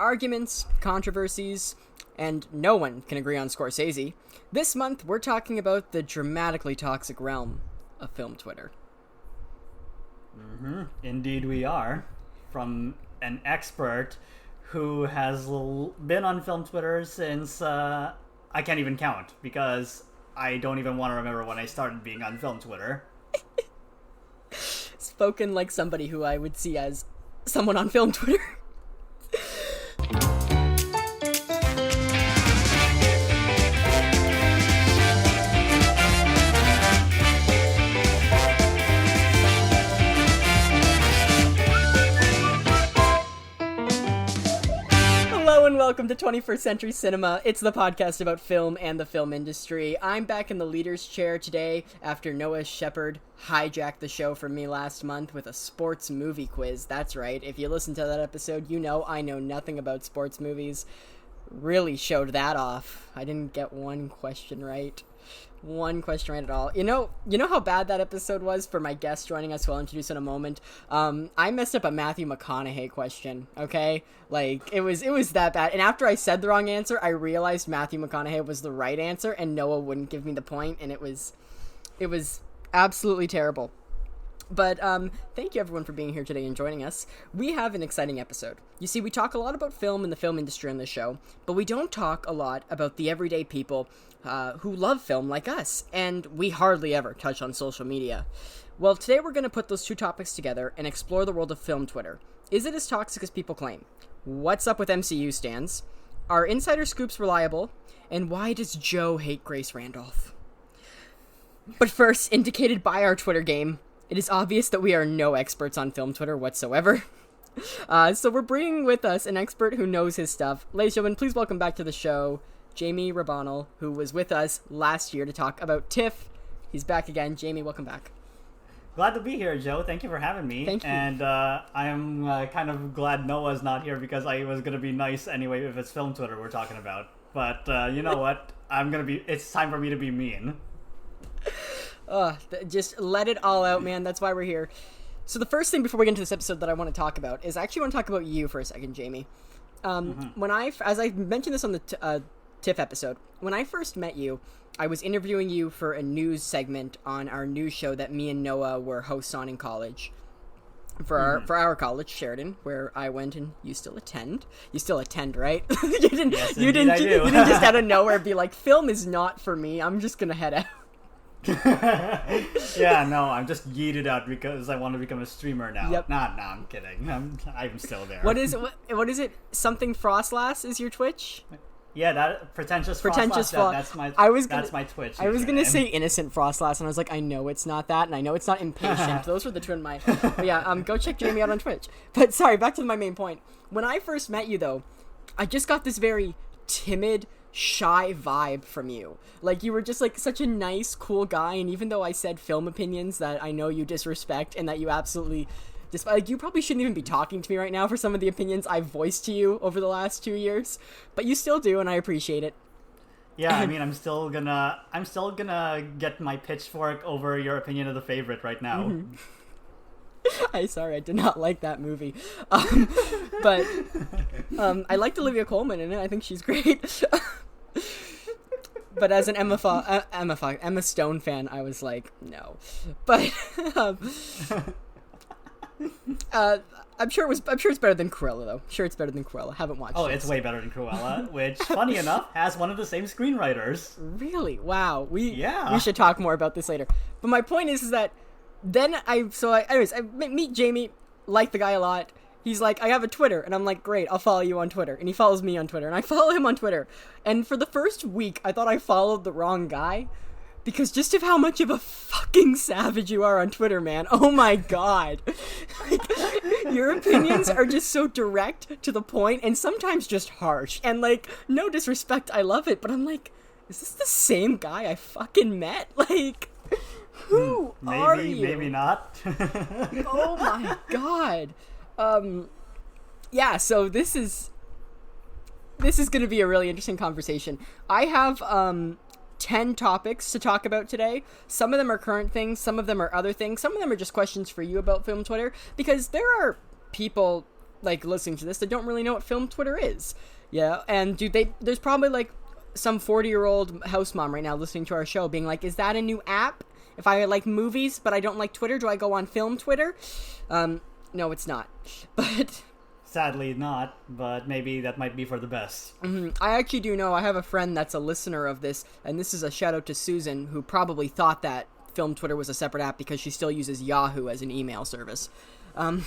arguments, controversies, and no one can agree on Scorsese. This month, we're talking about the dramatically toxic realm of film Twitter. Mm-hmm. Indeed we are. From an expert who has been on film Twitter since, I can't even count, because I don't even want to remember when I started being on film Twitter. Spoken like somebody who I would see as someone on film Twitter. Hello and welcome to 21st Century Cinema. It's the podcast about film and the film industry. I'm back in the leader's chair today after Noah Shepard hijacked the show from me last month with a sports movie quiz. That's right. If you listen to that episode, you know I know nothing about sports movies. Really showed that off. I didn't get one question right. One question right at all. You know how bad that episode was for my guest joining us, who I'll introduce in a moment. I messed up a Matthew McConaughey question, okay? Like, it was that bad. And after I said the wrong answer, I realized Matthew McConaughey was the right answer, and Noah wouldn't give me the point, and it was absolutely terrible. But thank you everyone for being here today and joining us. We have an exciting episode. You see, we talk a lot about film and the film industry on this show, but we don't talk a lot about the everyday people who love film like us, and we hardly ever touch on social media. Well, today we're going to put those two topics together and explore the world of film Twitter. Is it as toxic as people claim? What's up with MCU stans? Are insider scoops reliable? And why does Joe hate Grace Randolph? But first, indicated by our Twitter game, it is obvious that we are no experts on film Twitter whatsoever. So we're bringing with us an expert who knows his stuff. Ladies and gentlemen, please welcome back to the show, Jaime Rebanal, who was with us last year to talk about TIFF. He's back again. Jaime, welcome back. Glad to be here, Joe. Thank you for having me. Thank you. And I'm kind of glad Noah's not here, because I was going to be nice anyway if it's film Twitter we're talking about. But you know what? It's time for me to be mean. Just let it all out, man. That's why we're here. So the first thing before we get into this episode that I want to talk about is I actually want to talk about you for a second, Jaime. As I mentioned this on the TIFF episode, when I first met you, I was interviewing you for a news segment on our news show that me and Noah were hosts on in college. For our college, Sheridan, where I went, and you still attend. You still attend, right? You didn't just out of nowhere be like, film is not for me. I'm just gonna head out. Yeah, no, I'm just yeeted out because I want to become a streamer now. Yep. Nah, I'm kidding. I'm still there. What is it? Something Frostlass is your Twitch? Yeah, that Pretentious Frostlass. That's my Twitch. I was gonna say Innocent Frostlass, and I was like, I know it's not that, and I know it's not Impatient. Those were the two in my. But yeah, go check Jaime out on Twitch. But sorry, back to my main point. When I first met you, though, I just got this very timid, shy vibe from you. Like, you were just like such a nice, cool guy, and even though I said film opinions that I know you disrespect and that you absolutely like, you probably shouldn't even be talking to me right now for some of the opinions I've voiced to you over the last 2 years, but you still do, and I appreciate it. Yeah, I mean, I'm still gonna get my pitchfork over your opinion of The Favorite right now. Mm-hmm. Sorry, I did not like that movie. But I liked Olivia Colman in it. I think she's great. But as an Emma Stone fan, I was like, no. But I'm sure it's better than Cruella, though. Sure, it's better than Cruella. Haven't watched it. It's way better than Cruella, which, funny enough, has one of the same screenwriters. Really? Wow. We should talk more about this later. But my point is that then I meet Jaime, like the guy a lot. He's like, I have a Twitter, and I'm like, great, I'll follow you on Twitter. And he follows me on Twitter, and I follow him on Twitter. And for the first week, I thought I followed the wrong guy, because just of how much of a fucking savage you are on Twitter, man. Oh my god. Like, your opinions are just so direct, to the point, and sometimes just harsh. And like, no disrespect, I love it, but I'm like, is this the same guy I fucking met? Like, who are you? Maybe not. Oh my god. Yeah, so this is going to be a really interesting conversation. I have 10 topics to talk about today. Some of them are current things, some of them are other things, some of them are just questions for you about film Twitter, because there are people like listening to this that don't really know what film Twitter is. Yeah, and there's probably like some 40-year-old house mom right now listening to our show being like, is that a new app? If I like movies but I don't like Twitter, do I go on film Twitter? No, it's not. But sadly not, but maybe that might be for the best. I actually do know, I have a friend that's a listener of this, and this is a shout out to Susan, who probably thought that film Twitter was a separate app because she still uses Yahoo as an email service. But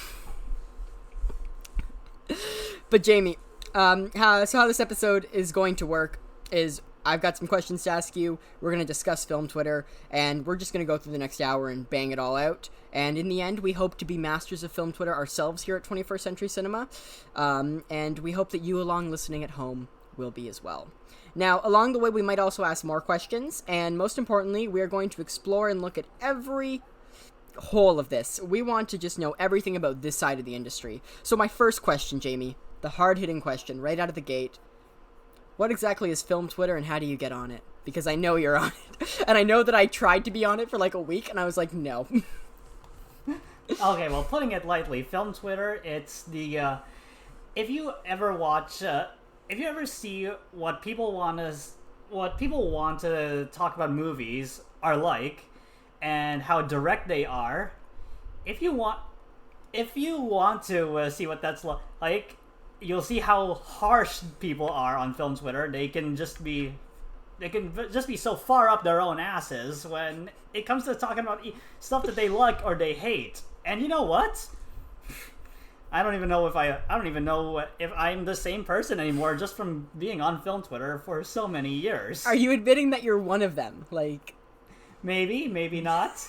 Jamie, how this episode is going to work is I've got some questions to ask you. We're going to discuss film Twitter, and we're just going to go through the next hour and bang it all out. And in the end, we hope to be masters of film Twitter ourselves here at 21st Century Cinema. And we hope that you along listening at home will be as well. Now, along the way, we might also ask more questions. And most importantly, we are going to explore and look at every whole of this. We want to just know everything about this side of the industry. So my first question, Jamie, the hard-hitting question right out of the gate. What exactly is film Twitter and how do you get on it? Because I know you're on it. And I know that I tried to be on it for like a week and I was like, no. Okay, well, putting it lightly, film Twitter, it's the, if you ever see what people want to talk about movies are like, and how direct they are, if you want to see what that's like, you'll see how harsh people are on film Twitter. They can just be so far up their own asses when it comes to talking about stuff that they like or they hate. And you know what? I don't even know if I'm the same person anymore just from being on film Twitter for so many years. Are you admitting that you're one of them? Like, maybe not.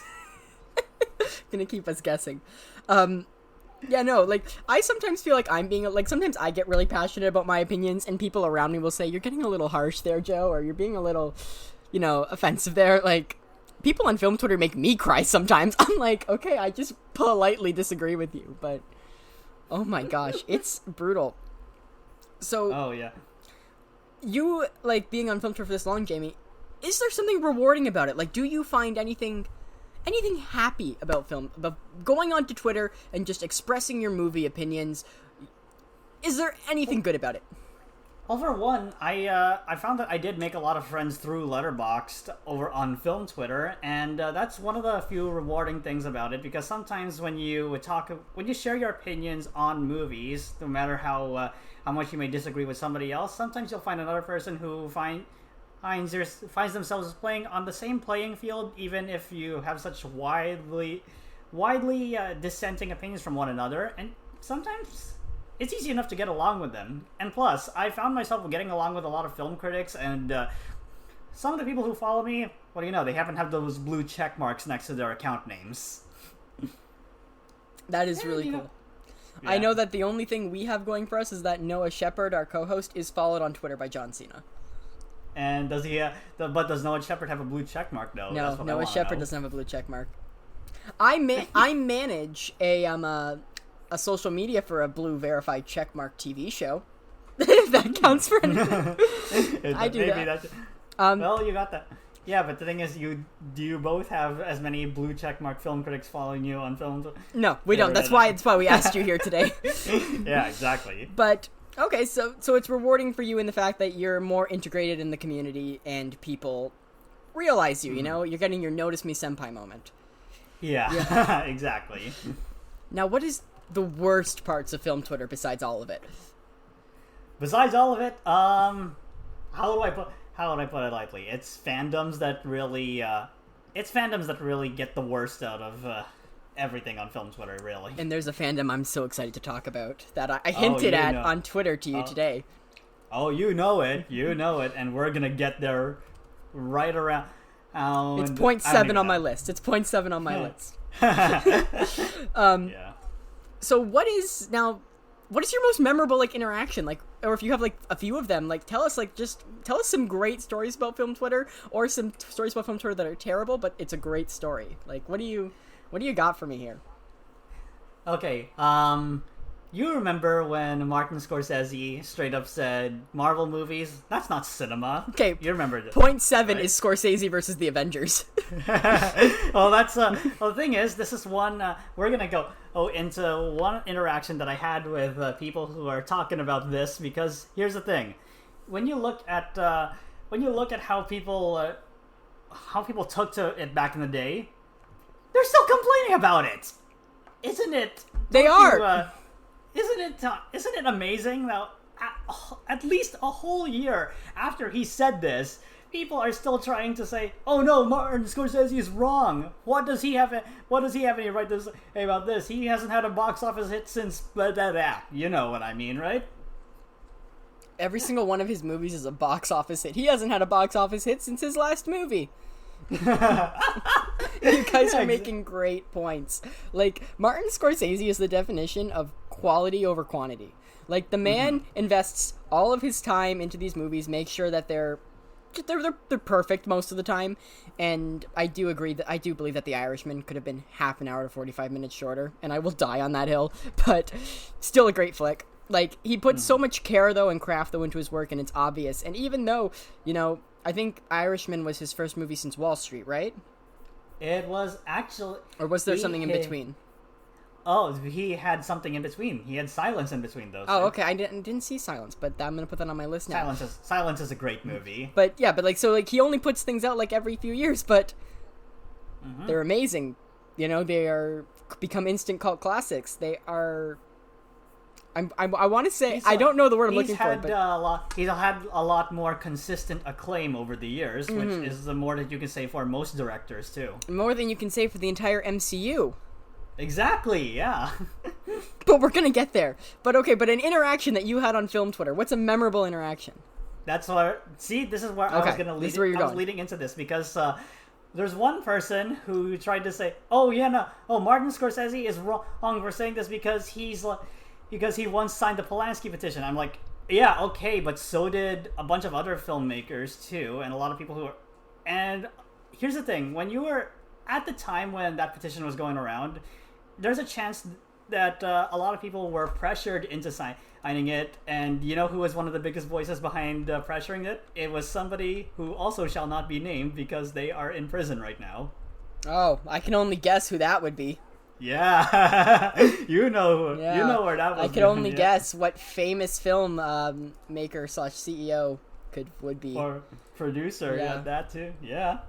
Gonna keep us guessing. Yeah, no, like, I sometimes feel like I'm being, like, sometimes I get really passionate about my opinions, and people around me will say, you're getting a little harsh there, Joe, or you're being a little, offensive there. Like, people on film Twitter make me cry sometimes. I'm like, okay, I just politely disagree with you, but, oh my gosh, it's brutal. So, oh, yeah. You, like, being on film Twitter for this long, Jamie, is there something rewarding about it? Like, do you find anything happy about film, about going onto Twitter and just expressing your movie opinions? Is there anything good about it? Well, for one, I found that I did make a lot of friends through Letterboxd over on film Twitter, and that's one of the few rewarding things about it, because sometimes when you share your opinions on movies, no matter how much you may disagree with somebody else, sometimes you'll find another person who finds themselves playing on the same playing field, even if you have such widely dissenting opinions from one another, and sometimes it's easy enough to get along with them. And plus, I found myself getting along with a lot of film critics, and some of the people who follow me, what do you know, they happen to have those blue check marks next to their account names. That is really cool. Yeah. I know that the only thing we have going for us is that Noah Shepard, our co-host, is followed on Twitter by John Cena. And does he? But does Noah Shepard have a blue check mark though? No, Noah Shepard doesn't have a blue check mark. I manage a social media for a blue verified checkmark TV show. If that counts for anything. I do maybe that. Well, you got that. Yeah, but the thing is, do you both have as many blue checkmark film critics following you on film? No, we don't. That's why we asked you here today. Yeah, exactly. But okay, so it's rewarding for you in the fact that you're more integrated in the community and people realize you. You know, you're getting your notice me senpai moment. Yeah. Exactly. Now, what is the worst parts of film Twitter besides all of it? Besides all of it, how would I put it lightly? It's fandoms that really get the worst out of everything on film Twitter, really. And there's a fandom I'm so excited to talk about that I hinted at on Twitter to you today. Oh, you know it, and we're gonna get there right around. It's 0.7 on my list. It's 0.7 on my list. Yeah. So what is your most memorable interaction, or if you have a few of them, tell us some great stories about film Twitter, or some stories about film Twitter that are terrible but it's a great story. What do you got for me here? Okay. You remember when Martin Scorsese straight up said, Marvel movies, that's not cinema. Okay. You remember this. Point 7 right? is Scorsese versus the Avengers. Well, that's well, the thing is, this is one we're gonna go into one interaction that I had with people who are talking about this, because here's the thing: when you look at how people took to it back in the day, they're still complaining about it. Isn't it? They are. Isn't it amazing that at least a whole year after he said this, people are still trying to say, "Oh no, Martin Scorsese is wrong. What does he have any right to say about this? He hasn't had a box office hit since blah blah blah." You know what I mean, right? Every single one of his movies is a box office hit. He hasn't had a box office hit since his last movie. You guys are making great points. Like, Martin Scorsese is the definition of quality over quantity. Like, the man invests all of his time into these movies, makes sure that they're perfect most of the time, and I do believe that The Irishman could have been half an hour to 45 minutes shorter, and I will die on that hill, but still a great flick. Like, he puts so much care, though, and craft, though, into his work, and it's obvious. And even though, I think Irishman was his first movie since Wall Street, right? It was actually... Or was there something in between? Oh, he had something in between. He had Silence in between those. Oh, okay. I didn't see Silence, but I'm gonna put that on my list now. Silence is a great movie. But yeah, he only puts things out like every few years, but they're amazing. They are become instant cult classics. They are. I want to say I don't know the word I'm looking for. But he's had a lot more consistent acclaim over the years, which is the more that you can say for most directors too. More than you can say for the entire MCU. Exactly, yeah. But we're gonna get there. But an interaction that you had on film Twitter. What's a memorable interaction? That's where. See, this is where I was gonna lead. I was leading into this because there's one person who tried to say, Martin Scorsese is wrong for saying this because he once signed the Polanski petition. I'm like, yeah, okay, but so did a bunch of other filmmakers too, and a lot of people who are. And here's the thing: when you were at the time when that petition was going around, there's a chance that a lot of people were pressured into signing it, and you know who was one of the biggest voices behind pressuring it? It was somebody who also shall not be named because they are in prison right now. Oh, I can only guess who that would be. Yeah, you know where that was. I could only guess what famous film maker / CEO would be. Or producer, yeah, that too, yeah.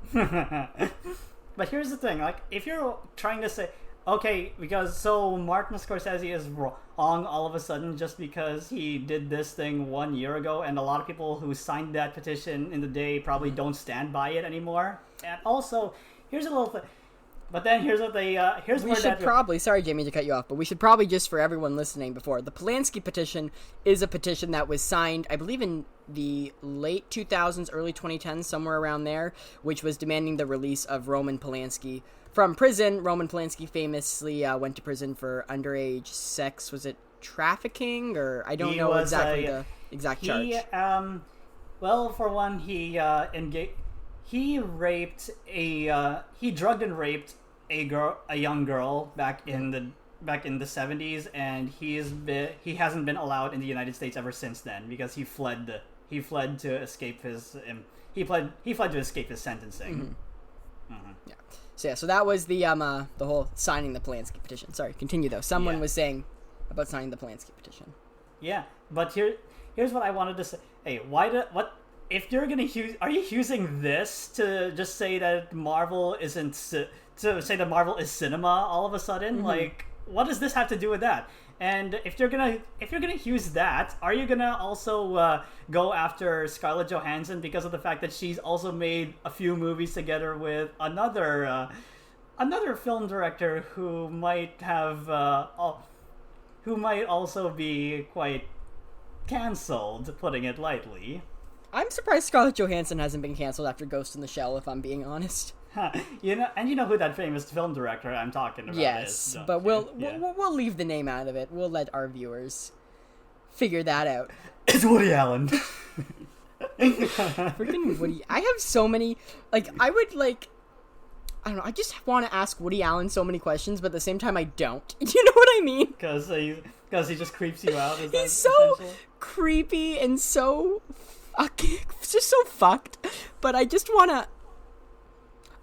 But here's the thing, like, if you're trying to say, okay, so Martin Scorsese is wrong all of a sudden just because he did this thing 1 year ago, and a lot of people who signed that petition in the day probably don't stand by it anymore. And also, here's a little thing. But then here's what they sorry Jamie to cut you off, but we should probably, just for everyone listening before, the Polanski petition is a petition that was signed, I believe, in the late 2000s, early 2010s, somewhere around there, which was demanding the release of Roman Polanski from prison. Roman Polanski famously went to prison for underage sex. Was it trafficking, or I don't know exactly the exact charge. Well, for one, he drugged and raped a young girl back in the 70s, and he hasn't been allowed in the United States ever since then because he fled to escape his sentencing. Yeah. So that was the whole signing the Polanski petition. Sorry, continue though. Someone was saying about signing the Polanski petition. Yeah, but here's what I wanted to say. Hey, if you're gonna are you using this to just say that Marvel isn't to say that Marvel is cinema all of a sudden? Like, what does this have to do with that? And if you're gonna use that, are you gonna also go after Scarlett Johansson because of the fact that she's also made a few movies together with another film director who might also be quite canceled, putting it lightly? I'm surprised Scarlett Johansson hasn't been canceled after Ghost in the Shell, if I'm being honest. You know who that famous film director I'm talking about is. Yes, but we'll leave the name out of it. We'll let our viewers figure that out. It's Woody Allen. Freaking Woody. I have so many, I don't know, I just want to ask Woody Allen so many questions, but at the same time I don't. You know what I mean? Because Because he just creeps you out. He's so creepy and so fucking, just so fucked. But I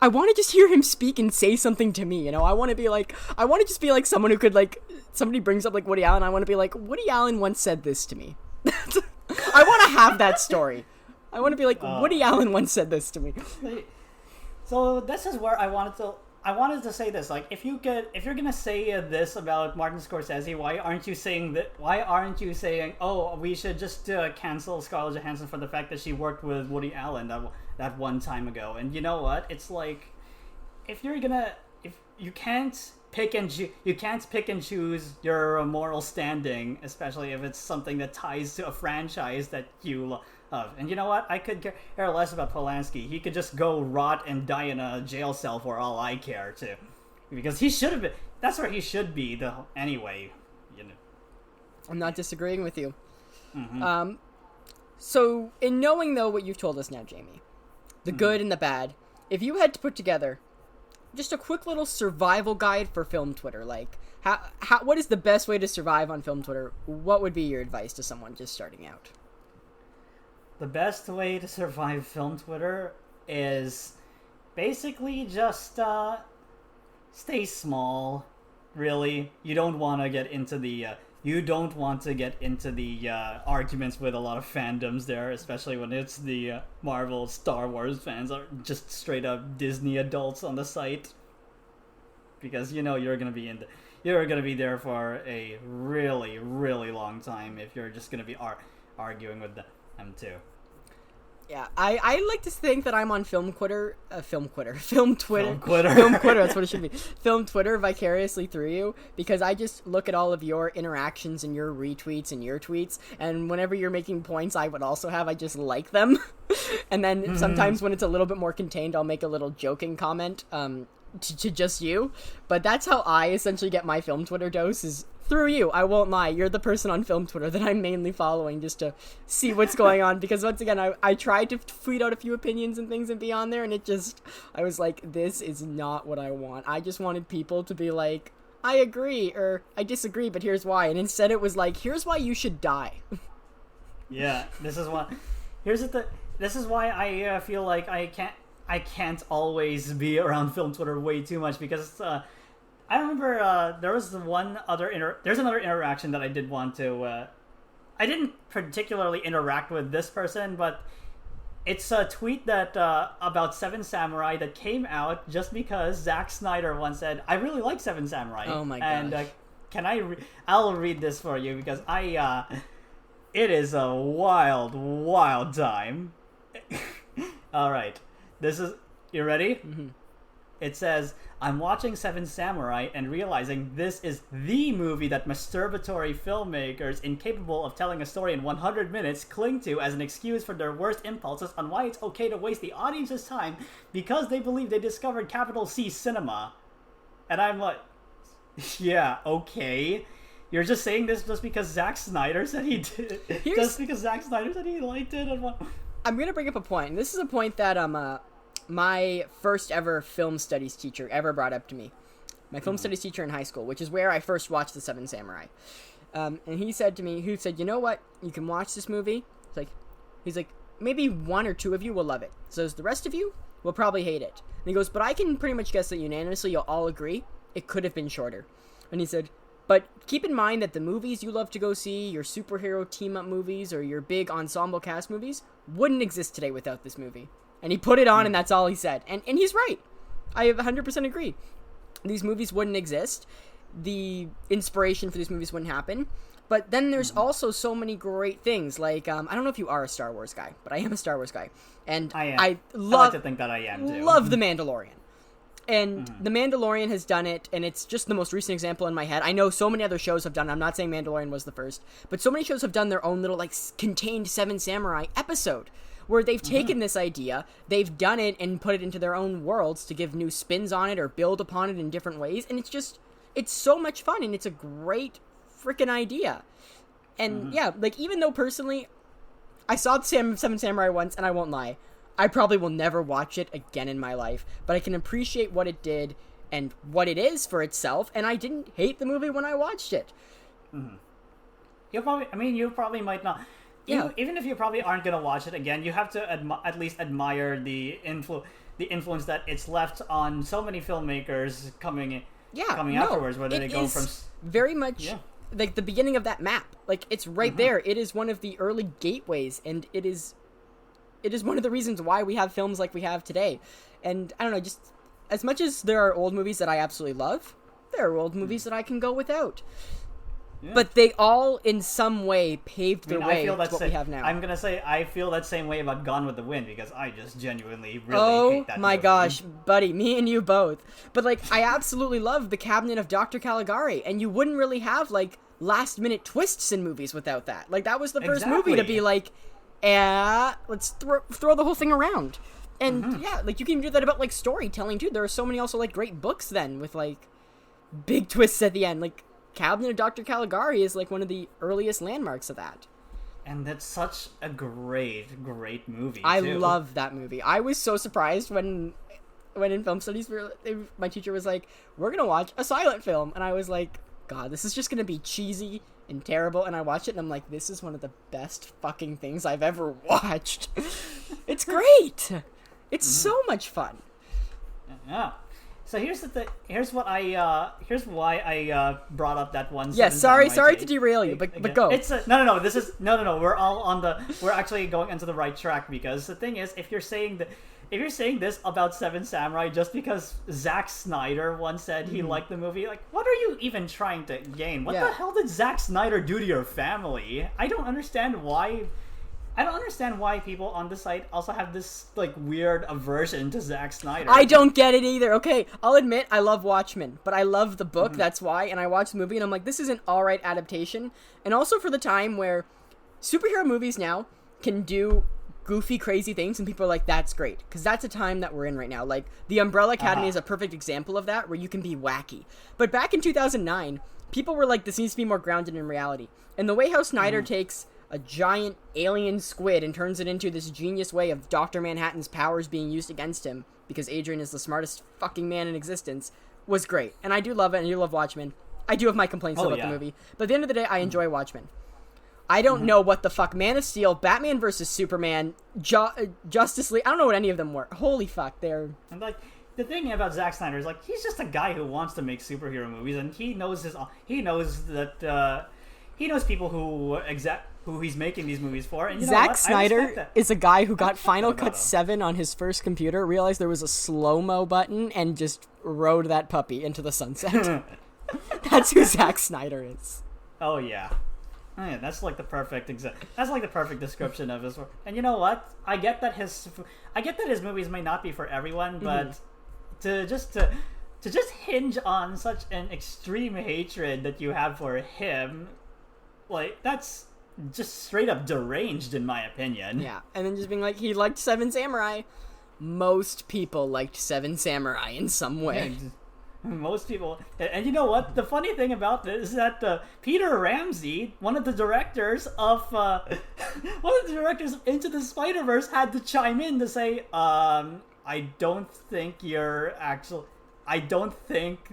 want to just hear him speak and say something to me, you know? I want to just be like someone who could, like, somebody brings up, like, Woody Allen, I want to be like, Woody Allen once said this to me. I want to have that story. I want to be like, Woody Allen once said this to me. So this is where I wanted to say this. Like, if you're gonna say this about Martin Scorsese, why aren't you saying that? Why aren't you saying, oh, we should just cancel Scarlett Johansson for the fact that she worked with Woody Allen that one time ago? And you know what? It's like, if you can't pick and choose your moral standing, especially if it's something that ties to a franchise that you love. And you know what? I could care less about Polanski. He could just go rot and die in a jail cell for all I care to, because he should have been. That's where he should be. Anyway, you know. I'm not disagreeing with you. Mm-hmm. So in knowing though what you've told us now, Jamie, the good and the bad, if you had to put together just a quick little survival guide for film Twitter, like what is the best way to survive on film Twitter? What would be your advice to someone just starting out? The best way to survive film Twitter is basically just stay small. Really, you don't want to get into the arguments with a lot of fandoms there, especially when it's the Marvel, Star Wars fans are just straight up Disney adults on the site, because you know you're gonna be there for a really, really long time if you're just gonna be arguing with them too. Yeah, I like to think that I'm on Film Twitter, that's what it should be, Film Twitter vicariously through you, because I just look at all of your interactions and your retweets and your tweets, and whenever you're making points I would also have, I just like them, and then sometimes when it's a little bit more contained, I'll make a little joking comment, to just you, but that's how I essentially get my Film Twitter dose, is through you. I won't lie, you're the person on Film Twitter that I'm mainly following just to see what's going on, because once again, I tried to tweet out a few opinions and things and be on there, and I was like, this is not what I want. I just wanted people to be like, I agree, or I disagree, but here's why, and instead it was like, here's why you should die. Yeah, this is why I feel like I can't always be around Film Twitter way too much, because I remember there's another interaction that I did want to. I didn't particularly interact with this person, but it's a tweet that about Seven Samurai that came out just because Zack Snyder once said, "I really like Seven Samurai." Oh my gosh! And I'll read this for you, because it is a wild, wild time. All right, you ready? Mm-hmm. It says, I'm watching Seven Samurai and realizing this is the movie that masturbatory filmmakers incapable of telling a story in 100 minutes cling to as an excuse for their worst impulses on why it's okay to waste the audience's time because they believe they discovered capital C cinema. And I'm like, yeah, okay. You're just saying this just because Zack Snyder said he did it. Just because Zack Snyder said he liked it. I'm going to bring up a point. And this is a point that my first ever film studies teacher ever brought up to me. My film studies teacher in high school, which is where I first watched The Seven Samurai. And he said to me, you know what? You can watch this movie. He's like, maybe one or two of you will love it. So the rest of you will probably hate it. And he goes, but I can pretty much guess that unanimously you'll all agree it could have been shorter. And he said, but keep in mind that the movies you love to go see, your superhero team-up movies or your big ensemble cast movies, wouldn't exist today without this movie. And he put it on, and that's all he said. And he's right. I 100% agree. These movies wouldn't exist. The inspiration for these movies wouldn't happen. But then there's also so many great things. Like, I don't know if you are a Star Wars guy, but I am a Star Wars guy. And I am. I like to think that I am, too. Love The Mandalorian. And The Mandalorian has done it, and it's just the most recent example in my head. I know so many other shows have done it. I'm not saying Mandalorian was the first. But so many shows have done their own little, contained Seven Samurai episode, where they've taken this idea, they've done it and put it into their own worlds to give new spins on it or build upon it in different ways, and it's so much fun, and it's a great freaking idea. And even though personally, I saw the Seven Samurai once, and I won't lie, I probably will never watch it again in my life, but I can appreciate what it did and what it is for itself, and I didn't hate the movie when I watched it. you probably might not. Yeah. Even if you probably aren't gonna watch it again, you have to at least admire the influence that it's left on so many filmmakers coming afterwards. Whether they go from very much like the beginning of that map. Like it's right there. It is one of the early gateways, and it is one of the reasons why we have films like we have today. And I don't know, just as much as there are old movies that I absolutely love, there are old movies that I can go without. Yeah. But they all, in some way, paved their way to what we have now. I'm gonna say I feel that same way about Gone with the Wind because I just genuinely really hate that my movie. Gosh, buddy, me and you both. But like, I absolutely love The Cabinet of Dr. Caligari, and you wouldn't really have like last-minute twists in movies without that. Like that was the first movie to be like, let's throw the whole thing around. And yeah, like you can do that about like storytelling too. There are so many also like great books then with like big twists at the end. Like Cabinet of Dr. Caligari is like one of the earliest landmarks of that. And that's such a great movie, I love that movie. I was so surprised when in film studies my teacher was like, we're going to watch a silent film. And I was like, God, this is just going to be cheesy and terrible. And I watched it and I'm like, this is one of the best fucking things I've ever watched. It's great. It's so much fun. Yeah. So here's why I brought up that one. Yes, sorry to derail you, but go. No. We're actually going into the right track because the thing is, if you're saying this about Seven Samurai just because Zack Snyder once said he liked the movie, like, what are you even trying to gain? What the hell did Zack Snyder do to your family? I don't understand why people on the site also have this like weird aversion to Zack Snyder. I don't get it either. Okay, I'll admit I love Watchmen, but I love the book, that's why, and I watched the movie and I'm like, this is an alright adaptation. And also for the time where superhero movies now can do goofy, crazy things and people are like, that's great. Because that's a time that we're in right now. Like, The Umbrella Academy is a perfect example of that, where you can be wacky. But back in 2009, people were like, this needs to be more grounded in reality. And the way how Snyder takes a giant alien squid and turns it into this genius way of Dr. Manhattan's powers being used against him because Adrian is the smartest fucking man in existence was great. And I do love it, and I do love Watchmen. I do have my complaints about the movie. But at the end of the day, I enjoy Watchmen. I don't know what the fuck Man of Steel, Batman vs. Superman, Justice League, I don't know what any of them were. Holy fuck, they're... And like, the thing about Zack Snyder is like, he's just a guy who wants to make superhero movies, and he knows people who he's making these movies for. And Zack Snyder is a guy who got Final Cut 7 on his first computer, realized there was a slow-mo button, and just rode that puppy into the sunset. That's who Zack Snyder is. Oh yeah. That's like the perfect description of his work. And you know what? I get that his movies may not be for everyone, but to just hinge on such an extreme hatred that you have for him, like, that's just straight up deranged in my opinion. Yeah, and then just being like, he liked Seven Samurai. Most people liked Seven Samurai in some way. Most people, and you know what? The funny thing about this is that Peter Ramsey, one of the directors of Into the Spider-Verse, had to chime in to say, I don't think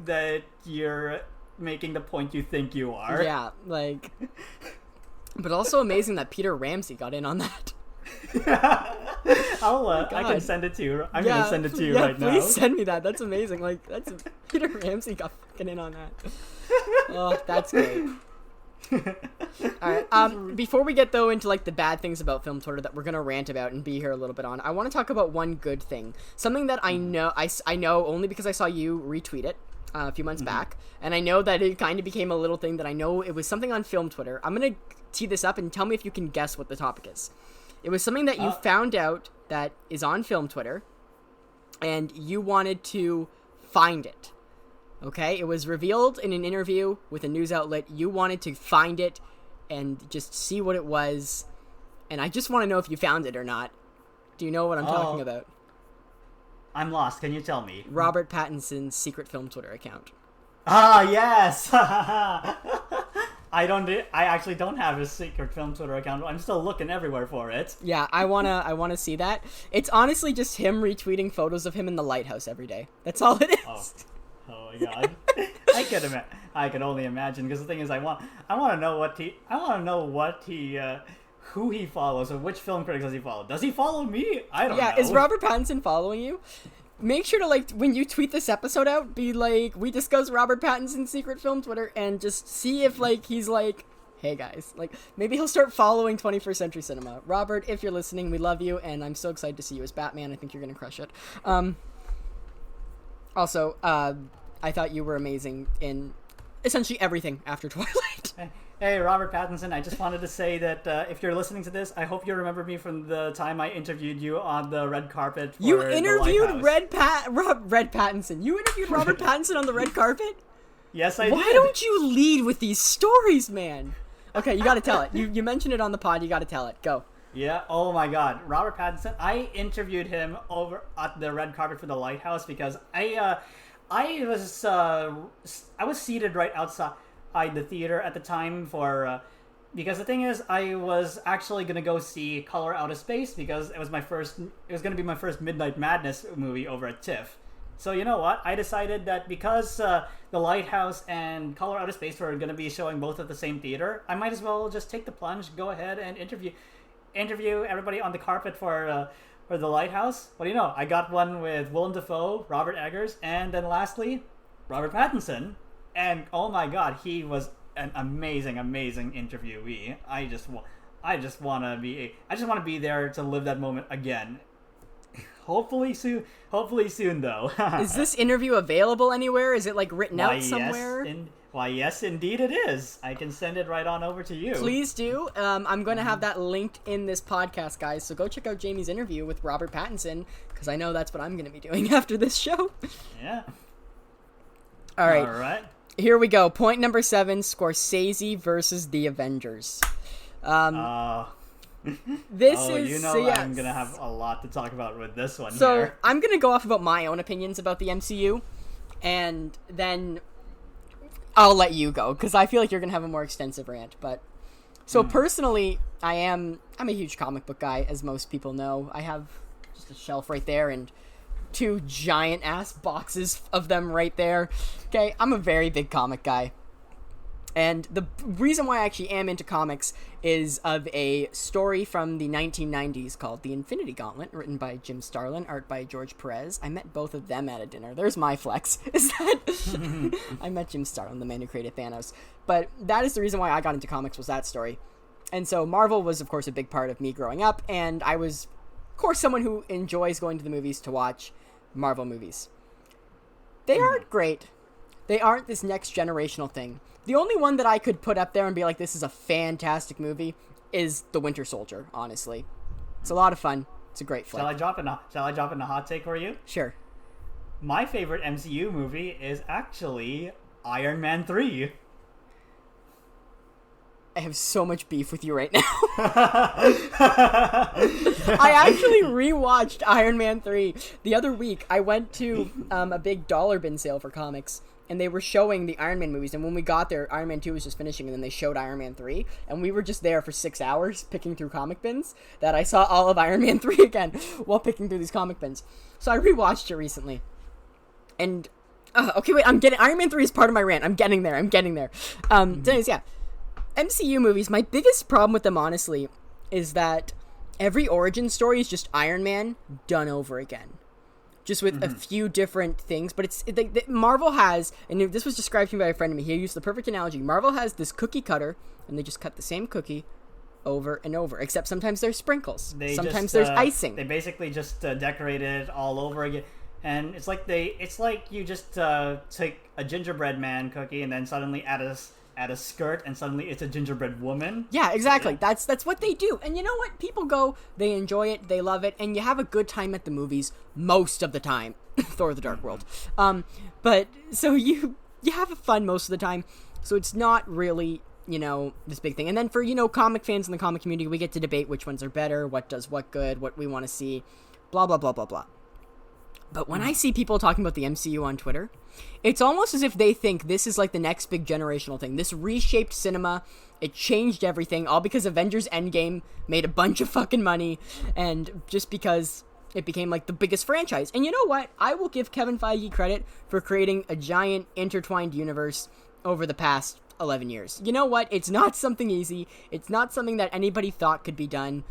that you're making the point you think you are. Yeah, like, but also amazing that Peter Ramsey got in on that. I can send it to you. I'm gonna send it to you right now. Please send me that. That's amazing. Like, that's Peter Ramsey got fucking in on that. Oh, that's great. All right. Before we get though into like the bad things about film Twitter that we're gonna rant about and be here a little bit on, I want to talk about one good thing. Something that I know I know only because I saw you retweet it a few months back, and I know that it kind of became a little thing that I know it was something on film Twitter. I'm gonna tee this up and tell me if you can guess what the topic is. It was something that you found out that is on film Twitter, and you wanted to find it. Okay? It was revealed in an interview with a news outlet. You wanted to find it and just see what it was. And I just want to know if you found it or not. Do you know what I'm talking about? I'm lost. Can you tell me? Robert Pattinson's secret film Twitter account. Ah, yes! I actually don't have his secret film Twitter account. I'm still looking everywhere for it. Yeah, I wanna see that. It's honestly just him retweeting photos of him in the lighthouse every day. That's all it is. Oh my god. I could only imagine, because the thing is, I want to know who he follows, or which film critics does he follow. Does he follow me? I don't know. Yeah, is Robert Pattinson following you? Make sure to, like, when you tweet this episode out, be like, we discuss Robert Pattinson's secret film Twitter, and just see if, like, he's like, hey guys, like, maybe he'll start following 21st Century Cinema. Robert, if you're listening, we love you, and I'm so excited to see you as Batman. I think you're gonna crush it. Also, I thought you were amazing in essentially everything after Twilight. Hey, Robert Pattinson, I just wanted to say that if you're listening to this, I hope you remember me from the time I interviewed you on the red carpet for You interviewed Red Red Pattinson. You interviewed Robert Pattinson on the red carpet? Yes, I did. Why don't you lead with these stories, man? Okay, you gotta tell it. You mentioned it on the pod, you gotta tell it. Go. Yeah, oh my god. Robert Pattinson, I interviewed him over at the red carpet for the Lighthouse because I was seated right outside the theater at the time because the thing is, I was actually gonna go see Color Out of Space because it was gonna be my first Midnight Madness movie over at TIFF. So you know what? I decided that because The Lighthouse and Color Out of Space were gonna be showing both at the same theater, I might as well just take the plunge, go ahead and interview everybody on the carpet for The Lighthouse. What do you know? I got one with Willem Dafoe, Robert Eggers, and then lastly, Robert Pattinson. And oh my god, he was an amazing interviewee. I just want to be there to live that moment again. Hopefully soon though. Is this interview available anywhere? Is it like written out somewhere? Why, yes, indeed it is. I can send it right on over to you. Please do. I'm going to have that linked in this podcast, guys. So go check out Jamie's interview with Robert Pattinson, because I know that's what I'm going to be doing after this show. Yeah. All right. Here we go. Point number 7, Scorsese versus The Avengers. This is... I'm going to have a lot to talk about with this one so here. I'm going to go off about my own opinions about the MCU, and then I'll let you go, because I feel like you're going to have a more extensive rant. But so personally, I'm a huge comic book guy, as most people know. I have just a shelf right there and 2 giant ass boxes of them right there. Okay, I'm a very big comic guy. And the reason why I actually am into comics is of a story from the 1990s called The Infinity Gauntlet, written by Jim Starlin, art by George Perez. I met both of them at a dinner. There's my flex. Is that I met Jim Starlin, the man who created Thanos. But that is the reason why I got into comics, was that story. And so Marvel was, of course, a big part of me growing up, and I was, of course, someone who enjoys going to the movies to watch Marvel movies. They aren't great. They aren't this next generational thing. The only one that I could put up there and be like, this is a fantastic movie, is The Winter Soldier, honestly. It's a lot of fun. It's a great flick. Shall I drop in a hot take for you? Sure. My favorite MCU movie is actually Iron Man 3. I have so much beef with you right now. I actually rewatched Iron Man 3 the other week. I went to a big dollar bin sale for comics, and they were showing the Iron Man movies, and when we got there, Iron Man 2 was just finishing, and then they showed Iron Man 3, and we were just there for 6 hours picking through comic bins, that I saw all of Iron Man 3 again while picking through these comic bins. So I rewatched it recently. And, okay, wait, Iron Man 3 is part of my rant. I'm getting there. So anyways, yeah. MCU movies, my biggest problem with them, honestly, is that every origin story is just Iron Man done over again. Just with a few different things. But Marvel has, and this was described to me by a friend of me, he used the perfect analogy. Marvel has this cookie cutter, and they just cut the same cookie over and over. Except sometimes there's sprinkles. Sometimes there's icing. They basically just decorate it all over again. And it's like you just take a gingerbread man cookie and then suddenly add a skirt, and suddenly it's a gingerbread woman. Yeah, exactly. Yeah. That's what they do. And you know what? People go, they enjoy it, they love it, and you have a good time at the movies most of the time. Thor: The Dark World. But so you have fun most of the time. So it's not really, this big thing. And then for, comic fans in the comic community, we get to debate which ones are better, what does what good, what we want to see, blah, blah, blah, blah, blah. But when I see people talking about the MCU on Twitter, it's almost as if they think this is like the next big generational thing. This reshaped cinema. It changed everything, all because Avengers Endgame made a bunch of fucking money, and just because it became like the biggest franchise. And you know what? I will give Kevin Feige credit for creating a giant intertwined universe over the past 11 years. You know what? It's not something easy. It's not something that anybody thought could be done.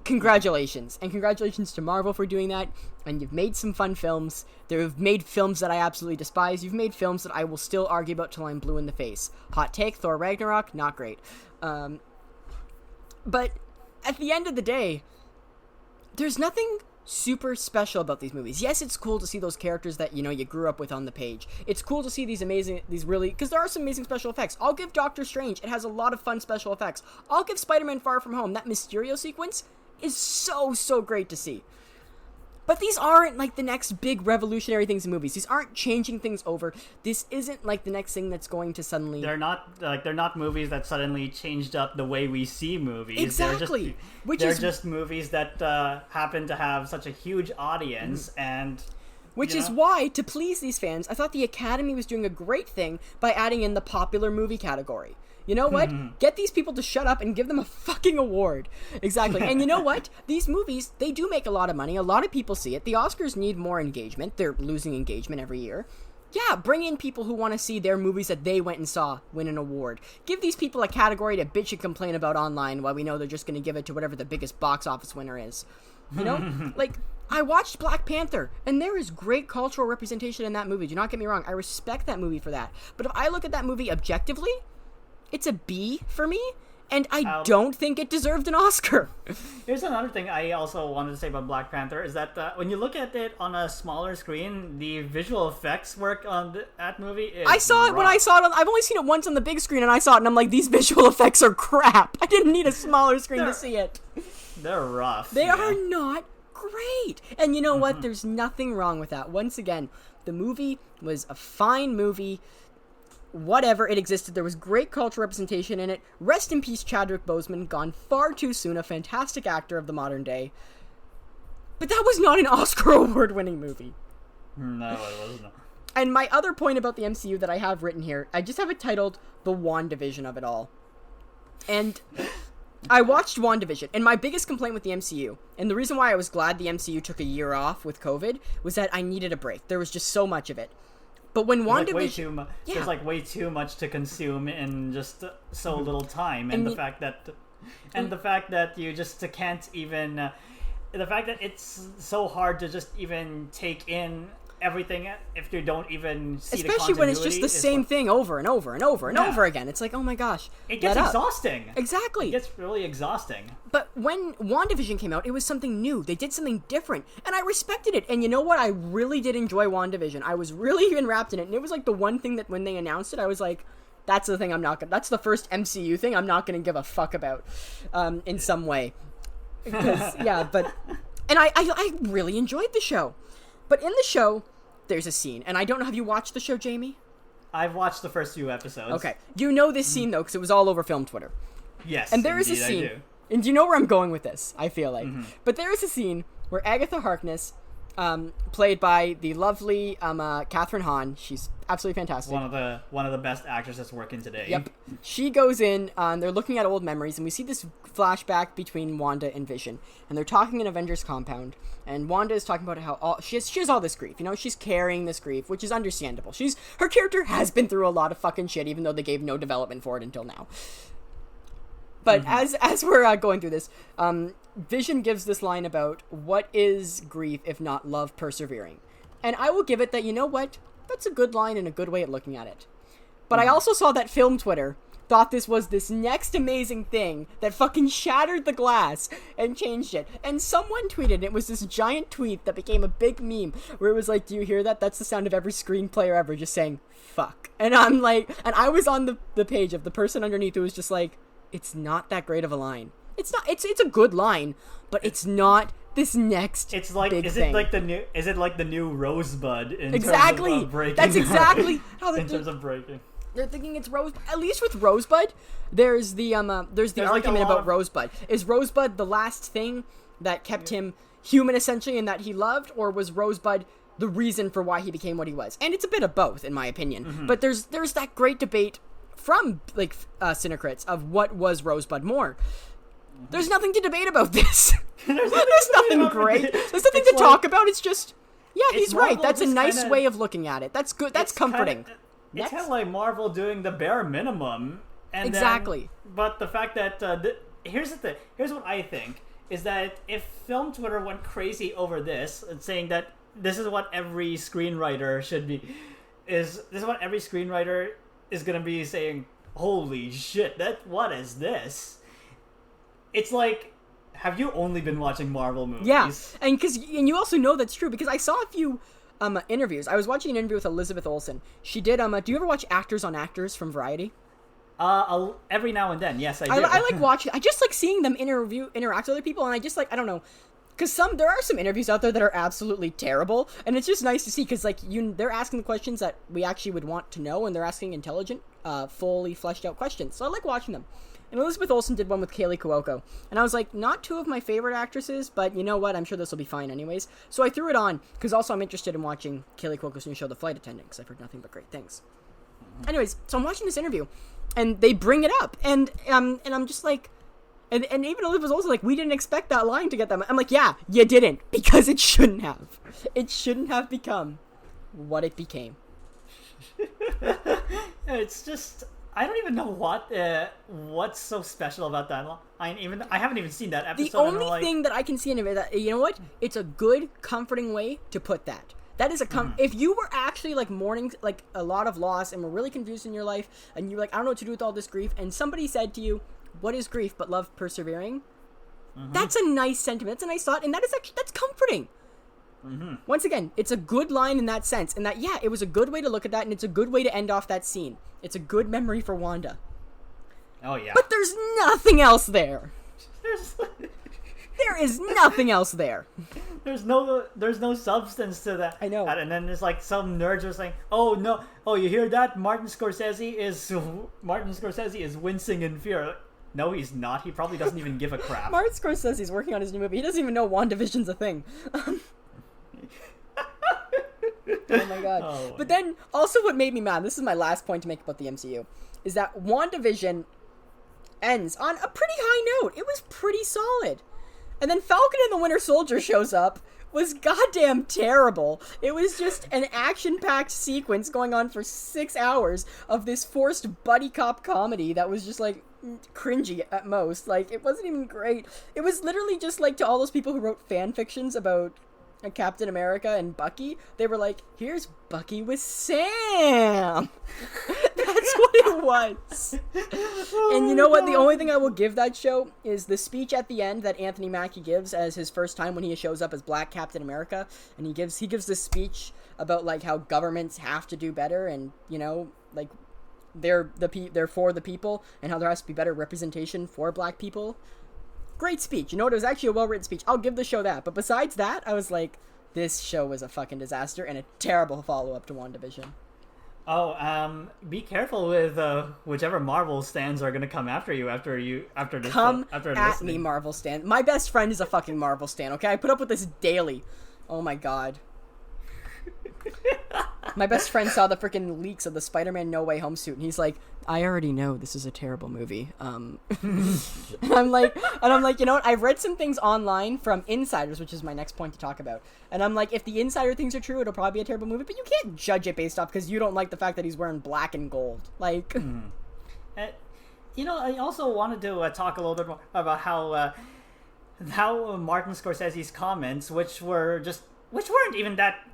Congratulations. And congratulations to Marvel for doing that. And you've made some fun films. They've made films that I absolutely despise. You've made films that I will still argue about till I'm blue in the face. Hot take, Thor Ragnarok, not great. But at the end of the day, there's nothing super special about these movies. Yes, it's cool to see those characters that, you know, you grew up with on the page. It's cool to see these because there are some amazing special effects. I'll give Doctor Strange, it has a lot of fun special effects. I'll give Spider-Man Far From Home, that Mysterio sequence is so great to see. But these aren't like the next big revolutionary things in movies. These aren't changing things over. This isn't like the next thing that's going to suddenly... They're not movies that suddenly changed up the way we see movies. Exactly. They're just movies that happen to have such a huge audience and... Which is why, to please these fans, I thought the Academy was doing a great thing by adding in the popular movie category. You know what? Get these people to shut up and give them a fucking award. Exactly. And you know what? These movies, they do make a lot of money. A lot of people see it. The Oscars need more engagement. They're losing engagement every year. Yeah, bring in people who want to see their movies that they went and saw win an award. Give these people a category to bitch and complain about online while we know they're just going to give it to whatever the biggest box office winner is. You know? Like, I watched Black Panther, and there is great cultural representation in that movie. Do not get me wrong. I respect that movie for that. But if I look at that movie objectively... It's a B for me, and I don't think it deserved an Oscar. Here's another thing I also wanted to say about Black Panther, is that when you look at it on a smaller screen, the visual effects work on that movie is I saw it rough. when I saw it. I've only seen it once on the big screen, and I saw it, and I'm like, these visual effects are crap. I didn't need a smaller screen to see it. They're rough. They are not great. And you know what? There's nothing wrong with that. Once again, the movie was a fine movie. Whatever, it existed. There was great cultural representation in it. Rest in peace, Chadwick Boseman, gone far too soon, a fantastic actor of the modern day. But that was not an Oscar award-winning movie. No, it wasn't. And my other point about the MCU that I have written here, I just have it titled The WandaVision of it all. And I watched WandaVision, and my biggest complaint with the MCU, and the reason why I was glad the MCU took a year off with COVID, was that I needed a break. There was just so much of it. But when WandaVision... There's like way too much to consume in just so little time. And the fact that you just can't even... the fact that it's so hard to just even take in everything if you don't even see the continuity. Especially when it's just the same thing over and over and over and over again. It's like, oh my gosh. It gets exhausting. Exactly. It gets really exhausting. But when WandaVision came out, it was something new. They did something different. And I respected it. And you know what? I really did enjoy WandaVision. I was really enwrapped in it. And it was like the one thing that when they announced it, I was like, that's the thing I'm not gonna... That's the first MCU thing I'm not going to give a fuck about in some way. Because, yeah, but... And I really enjoyed the show. But in the show, there's a scene. And I don't know, have you watched the show, Jamie? I've watched the first few episodes. Okay. You know this scene, though, because it was all over film Twitter. Yes, and there is a scene, and you know where I'm going with this, I feel like. But there is a scene where Agatha Harkness, played by the lovely Catherine Hahn, she's absolutely fantastic. One of the best actresses working today. Yep. She goes in, they're looking at old memories, and we see this flashback between Wanda and Vision, and they're talking in Avengers compound, and Wanda is talking about how she has all this grief, you know, she's carrying this grief, which is understandable. Her character has been through a lot of fucking shit, even though they gave no development for it until now. But as we're going through this, Vision gives this line about what is grief if not love persevering. And I will give it that, you know what? That's a good line and a good way of looking at it. But I also saw that film Twitter thought this was this next amazing thing that fucking shattered the glass and changed it. And someone tweeted, and it was this giant tweet that became a big meme where it was like, do you hear that? That's the sound of every screenplayer ever just saying, fuck. And I'm like, and I was on the page of the person underneath who was just like, it's not that great of a line. It's not. It's a good line, but it's not this next. It's like big thing. Is it like the new Rosebud in exactly. terms of breaking? That's exactly how in terms of breaking. They're thinking it's Rosebud. At least with Rosebud, there's the argument about Rosebud. Is Rosebud the last thing that kept him human essentially, and that he loved, or was Rosebud the reason for why he became what he was? And it's a bit of both, in my opinion. But there's that great debate from like cynicrits of what was Rosebud more. There's nothing to debate about this. There's nothing great. There's nothing to talk about. It's just, yeah, he's right. Marvel That's a just nice kinda, way of looking at it. That's good. That's comforting. It's kind of like Marvel doing the bare minimum. And exactly. But the fact that here's the thing. Here's what I think is that if film Twitter went crazy over this and saying that this is what every screenwriter should be, this is what every screenwriter is gonna be saying. Holy shit! What is this? It's like, have you only been watching Marvel movies? Yeah, and you also know that's true because I saw a few interviews. I was watching an interview with Elizabeth Olsen. She did. Do you ever watch Actors on Actors from Variety? Every now and then, yes, I do. I like watching. I just like seeing them interact with other people, and I just like, I don't know, because there are some interviews out there that are absolutely terrible, and it's just nice to see because like they're asking the questions that we actually would want to know, and they're asking intelligent, fully fleshed out questions. So I like watching them. And Elizabeth Olsen did one with Kaylee Cuoco, and I was like, not two of my favorite actresses, but you know what? I'm sure this will be fine anyways. So I threw it on because also I'm interested in watching Kaylee Cuoco's new show, The Flight Attendant, because I've heard nothing but great things. Anyways, so I'm watching this interview, and they bring it up, and I'm just like, and even Elizabeth was also like, we didn't expect that line to get them. I'm like, yeah, you didn't, because it shouldn't have. It shouldn't have become what it became. It's just, I don't even know what's so special about that line. I haven't even seen that episode. The only thing that I can see in it, that, you know what? It's a good, comforting way to put that. That is if you were actually like mourning like a lot of loss and were really confused in your life, and you're like, I don't know what to do with all this grief, and somebody said to you, what is grief but love persevering? That's a nice sentiment. That's a nice thought, and that's comforting. Once again, it's a good line in that sense, and that, yeah, it was a good way to look at that, and it's a good way to end off that scene. It's a good memory for Wanda. Oh yeah. But there's nothing else there. There is nothing else there. There's no substance to that. I know. And then there's like some nerds are saying, "Oh no! Oh, you hear that? Martin Scorsese is wincing in fear." No, he's not. He probably doesn't even give a crap. Martin Scorsese's working on his new movie. He doesn't even know WandaVision's a thing. Oh my god. Oh, but then, also what made me mad, this is my last point to make about the MCU, is that WandaVision ends on a pretty high note. It was pretty solid. And then Falcon and the Winter Soldier shows up, was goddamn terrible. It was just an action-packed sequence going on for 6 hours of this forced buddy cop comedy that was just like cringy at most. Like, it wasn't even great. It was literally just like, to all those people who wrote fan fictions about Captain America and Bucky, they were like, here's Bucky with Sam. That's what it was. And you know what? The only thing I will give that show is the speech at the end that Anthony Mackie gives as his first time when he shows up as Black Captain America, and he gives this speech about like how governments have to do better, and you know, like they're for the people, and how there has to be better representation for Black people. Great speech. You know what? It was actually a well-written speech. I'll give the show that. But besides that, I was like, this show was a fucking disaster and a terrible follow-up to WandaVision. Oh, be careful with whichever Marvel stands are gonna come after you after this. Come after at listening. me, Marvel stan. My best friend is a fucking Marvel stan. Okay, I put up with this daily. Oh my god. My best friend saw the freaking leaks of the Spider-Man No Way Home suit, and he's like, I already know this is a terrible movie. And I'm like, you know what? I've read some things online from insiders, which is my next point to talk about. And I'm like, if the insider things are true, it'll probably be a terrible movie, but you can't judge it based off because you don't like the fact that he's wearing black and gold. Like, you know, I also wanted to talk a little bit more about how Martin Scorsese's comments, which weren't even that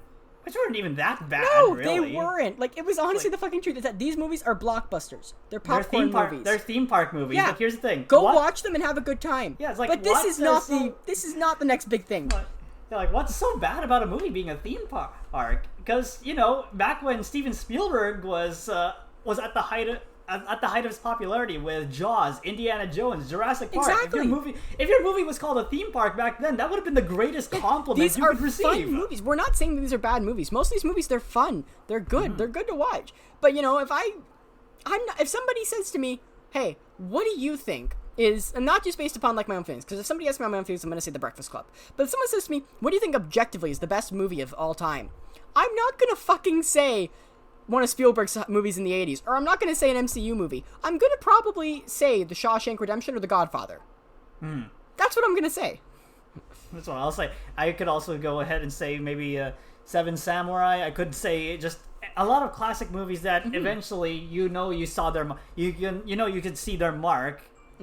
bad. No, really. They weren't. Like, it was honestly the fucking truth. Is that these movies are blockbusters. They're popcorn movies. They're theme park movies. Yeah. But here's the thing. Go watch them and have a good time. Yeah, it's like, but this is not the next big thing. Like, what's so bad about a movie being a theme park? Because, you know, back when Steven Spielberg was at the height of his popularity with Jaws, Indiana Jones, Jurassic Park. Exactly. If your movie was called a theme park back then, that would have been the greatest compliment you could receive. These are fun movies. We're not saying that these are bad movies. Most of these movies, they're fun. They're good. Mm-hmm. They're good to watch. But, you know, if somebody says to me, hey, what do you think is, and not just based upon like my own feelings, because if somebody asks me my own feelings, I'm going to say The Breakfast Club. But if someone says to me, what do you think objectively is the best movie of all time? I'm not going to fucking say one of Spielberg's movies in the 80s, or I'm not going to say an MCU movie. I'm going to probably say The Shawshank Redemption or The Godfather. That's what I'm going to say. That's what I'll say. I could also go ahead and say maybe Seven Samurai. I could say just a lot of classic movies that eventually you saw their you could see their mark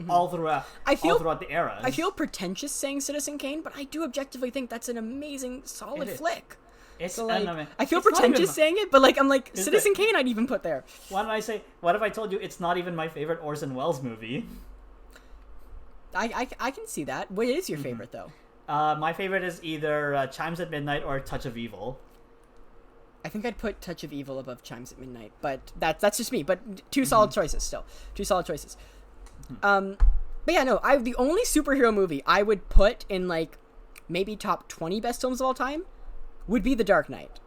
all throughout the eras. I feel pretentious saying Citizen Kane, but I do objectively think that's an amazing, solid flick. It's so, like, I feel pretentious saying it, but like I'm like Citizen Kane I'd even put there. What if I told you it's not even my favorite Orson Welles movie? I can see that. What is your favorite though? My favorite is either Chimes at Midnight or Touch of Evil. I think I'd put Touch of Evil above Chimes at Midnight, but that's just me. But two solid choices still. Two solid choices. But yeah, no, the only superhero movie I would put in like maybe top 20 best films of all time would be The Dark Knight.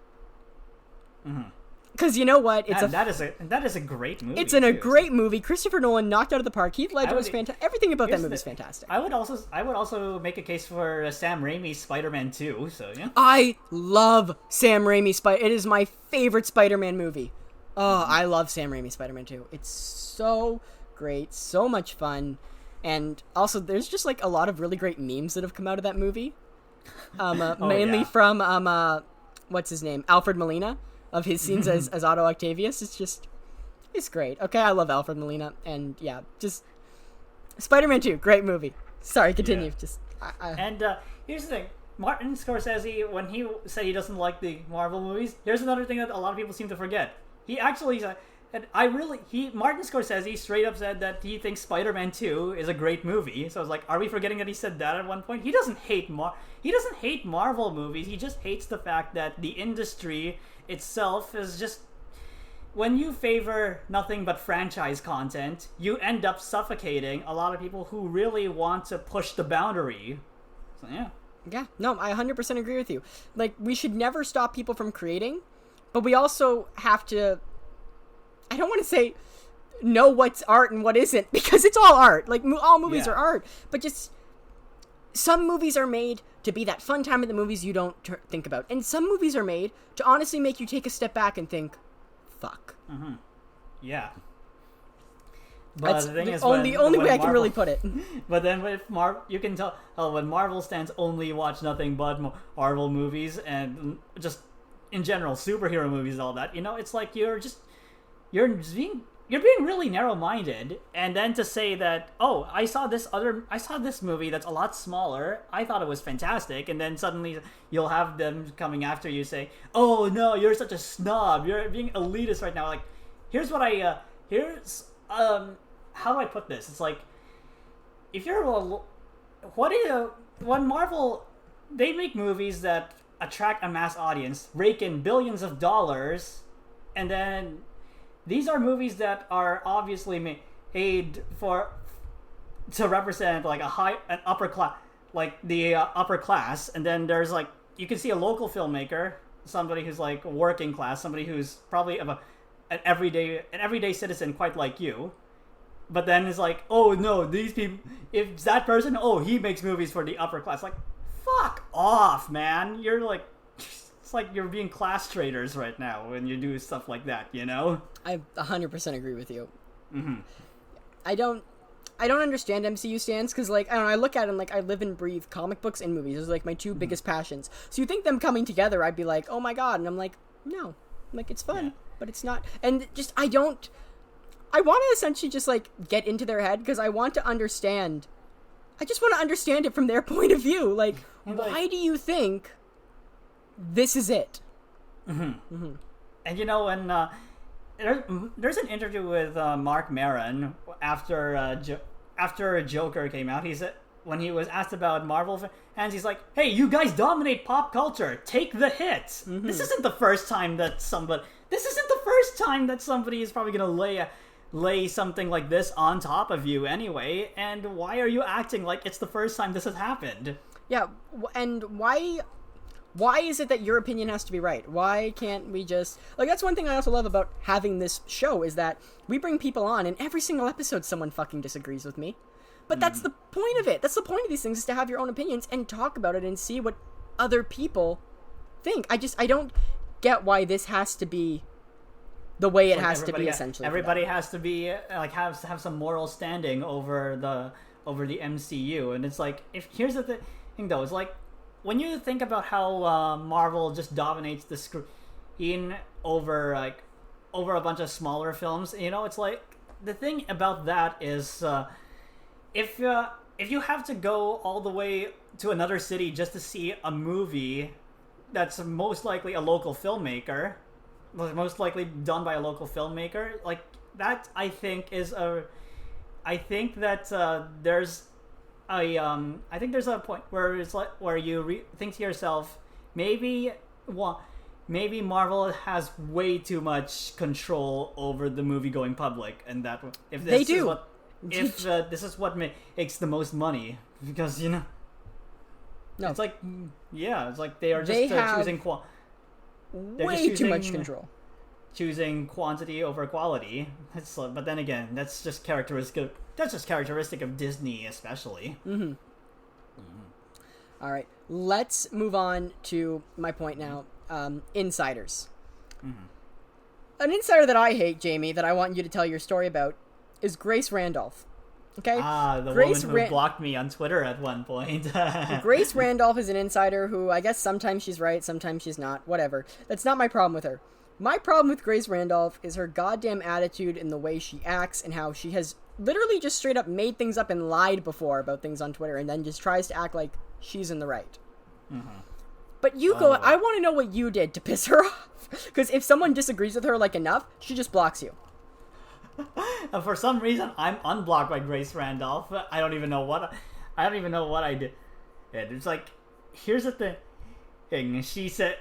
Because you know what? That is a great movie. It's a great movie. Christopher Nolan knocked out of the park. Heath Ledger was fantastic. Everything about that movie is fantastic. I would also make a case for Sam Raimi's Spider-Man 2. So yeah, I love Sam Raimi's It is my favorite Spider-Man movie. Oh, I love Sam Raimi's Spider-Man 2. It's so great, so much fun, and also there's just like a lot of really great memes that have come out of that movie. Mainly from what's his name, Alfred Molina, of his scenes as Otto Octavius. It's great. Okay, I love Alfred Molina, and yeah, just Spider-Man 2, great movie. Sorry, continue. Yeah. Here's the thing. Martin Scorsese, when he said he doesn't like the Marvel movies, here's another thing that a lot of people seem to forget. He actually said, Martin Scorsese straight up said that he thinks Spider-Man 2 is a great movie. So I was like, are we forgetting that he said that at one point? He doesn't hate Marvel movies. He just hates the fact that the industry itself is just, when you favor nothing but franchise content, you end up suffocating a lot of people who really want to push the boundary. So yeah. Yeah, no, I 100% agree with you. Like, we should never stop people from creating, but we also have to, I don't want to say know what's art and what isn't, because it's all art. Like, all movies are art. But just, some movies are made to be that fun time at the movies you don't think about. And some movies are made to honestly make you take a step back and think, fuck. Yeah. But that's the only way I can really put it. But then you can tell when Marvel stands only watch nothing but Marvel movies and just in general superhero movies and all that. You know, it's like you're being really narrow-minded, and then to say that, oh, I saw this movie that's a lot smaller, I thought it was fantastic, and then suddenly you'll have them coming after you say, oh no, you're such a snob, you're being elitist right now. Like, how do I put this? It's like, when Marvel, they make movies that attract a mass audience, rake in billions of dollars, and then these are movies that are obviously made to represent like an upper class, like the upper class, and then there's like, you can see a local filmmaker, somebody who's like working class, somebody who's probably an everyday citizen, quite like you. But then it's like, oh no, these people, if that person, oh, he makes movies for the upper class. Like, fuck off, man. You're like, it's like you're being class traders right now when you do stuff like that, you know? I 100% agree with you. I don't understand MCU stands, because like, I don't know, I look at them like I live and breathe comic books and movies. Those are like my two biggest passions. So you think them coming together, I'd be like, oh my god. And I'm like, no. Like, it's fun, but it's not. And just, I want to essentially just like get into their head, because I want to understand. I just want to understand it from their point of view. Like, why do you think this is it? And you know, when there's an interview with Mark Maron after Joker came out. He said, when he was asked about Marvel fans, he's like, "Hey, you guys dominate pop culture. Take the hit. This isn't the first time that somebody is probably gonna lay something like this on top of you anyway, and why are you acting like it's the first time this has happened?" Yeah, and why is it that your opinion has to be right? Why can't we just, like, that's one thing I also love about having this show, is that we bring people on, and every single episode someone fucking disagrees with me. But that's the point of it. That's the point of these things, is to have your own opinions and talk about it and see what other people think. I don't get why this has to be the way it has to be, essentially. Everybody has to be like have some moral standing over the MCU, and it's like, here's the thing. thing though. It's like when you think about how Marvel just dominates the screen over a bunch of smaller films. It's like the thing about that is if you have to go all the way to another city just to see a movie that's most likely a local filmmaker, most likely done by a local filmmaker, like that, I think that there's a point where it's like where you think to yourself, maybe Marvel has way too much control over the movie going public, and that if this they do. is what this is what makes the most money, because no. It's like it's like they are just choosing way too much control, choosing quantity over quality. But then again, that's just characteristic. That's just characteristic of Disney, especially. Mm-hmm. All right, let's move on to my point now. Insiders. Mm-hmm. An insider that I hate, Jamie, that I want you to tell your story about, is Grace Randolph. Okay? The Grace woman who blocked me on Twitter at one point. Grace Randolph is an insider who, I guess sometimes she's right, sometimes she's not, whatever. That's not my problem with her. My problem with Grace Randolph is her goddamn attitude and the way she acts, and how she has literally just straight up made things up and lied before about things on Twitter, and then just tries to act like she's in the right. Mm-hmm. But I want to know what you did to piss her off. Because if someone disagrees with her like enough, she just blocks you. For some reason, I'm unblocked by Grace Randolph. I don't even know what I did. It's like, here's the thing. She said,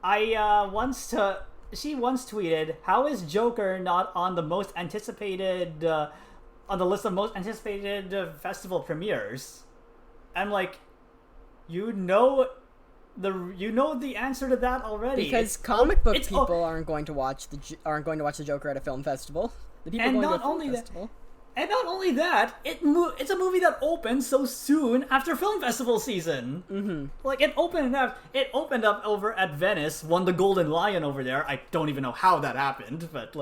she once tweeted, "How is Joker not on the most anticipated, on the list of most anticipated festival premieres?" I'm like, you know the answer to that already. Because comic book people aren't going to watch the Joker at a film festival. The people going to a film festival. And not only that, it's a movie that opened so soon after film festival season. Mm-hmm. Like it opened up over at Venice, won the Golden Lion over there. I don't even know how that happened, but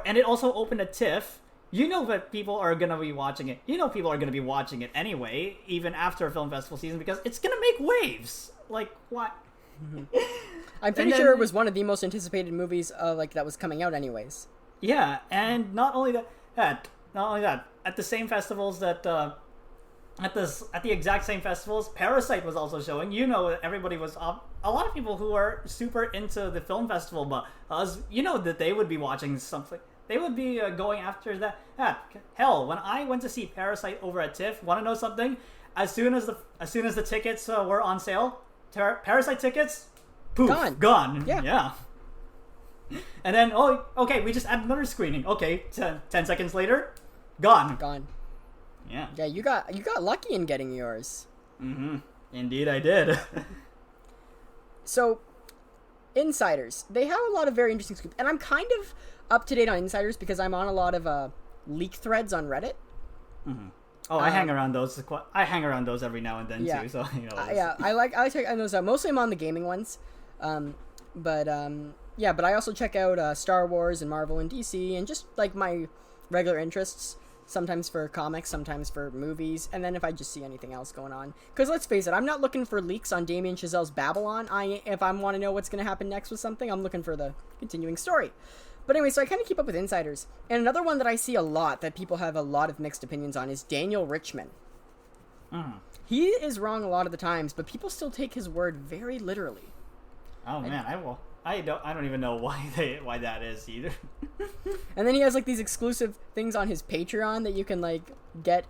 and it also opened at TIFF. You know that people are gonna be watching it. You know people are gonna be watching it anyway, even after film festival season, because it's gonna make waves. Like what? Mm-hmm. I'm pretty sure it was one of the most anticipated movies that was coming out anyways. Yeah, and not only that, at the same festivals that at the exact same festivals, Parasite was also showing. Everybody was up. A lot of people who are super into the film festival, but that they would be watching something. They would be going after that. Hell, when I went to see Parasite over at TIFF, want to know something? As soon as the tickets were on sale, Parasite tickets, poof, gone. Yeah. And then, okay, we just add another screening. Okay, 10 seconds later, gone. Yeah. Yeah, you got lucky in getting yours. Mm-hmm. Indeed, I did. So, insiders, they have a lot of very interesting scoops, and I'm kind of up to date on insiders because I'm on a lot of leak threads on Reddit. Mm-hmm. Oh, I hang around those. I hang around those every now and then too. So I like checking those out. Mostly I'm on the gaming ones, but I also check out Star Wars and Marvel and DC and just like my regular interests. Sometimes for comics, sometimes for movies, and then if I just see anything else going on. Because let's face it, I'm not looking for leaks on Damien Chazelle's Babylon. If I want to know what's going to happen next with something, I'm looking for the continuing story. But anyway, so I kind of keep up with insiders. And another one that I see a lot that people have a lot of mixed opinions on is Daniel Richman. Mm. He is wrong a lot of the times, but people still take his word very literally. Oh man, I don't even know why that is either. And then he has like these exclusive things on his Patreon that you can like get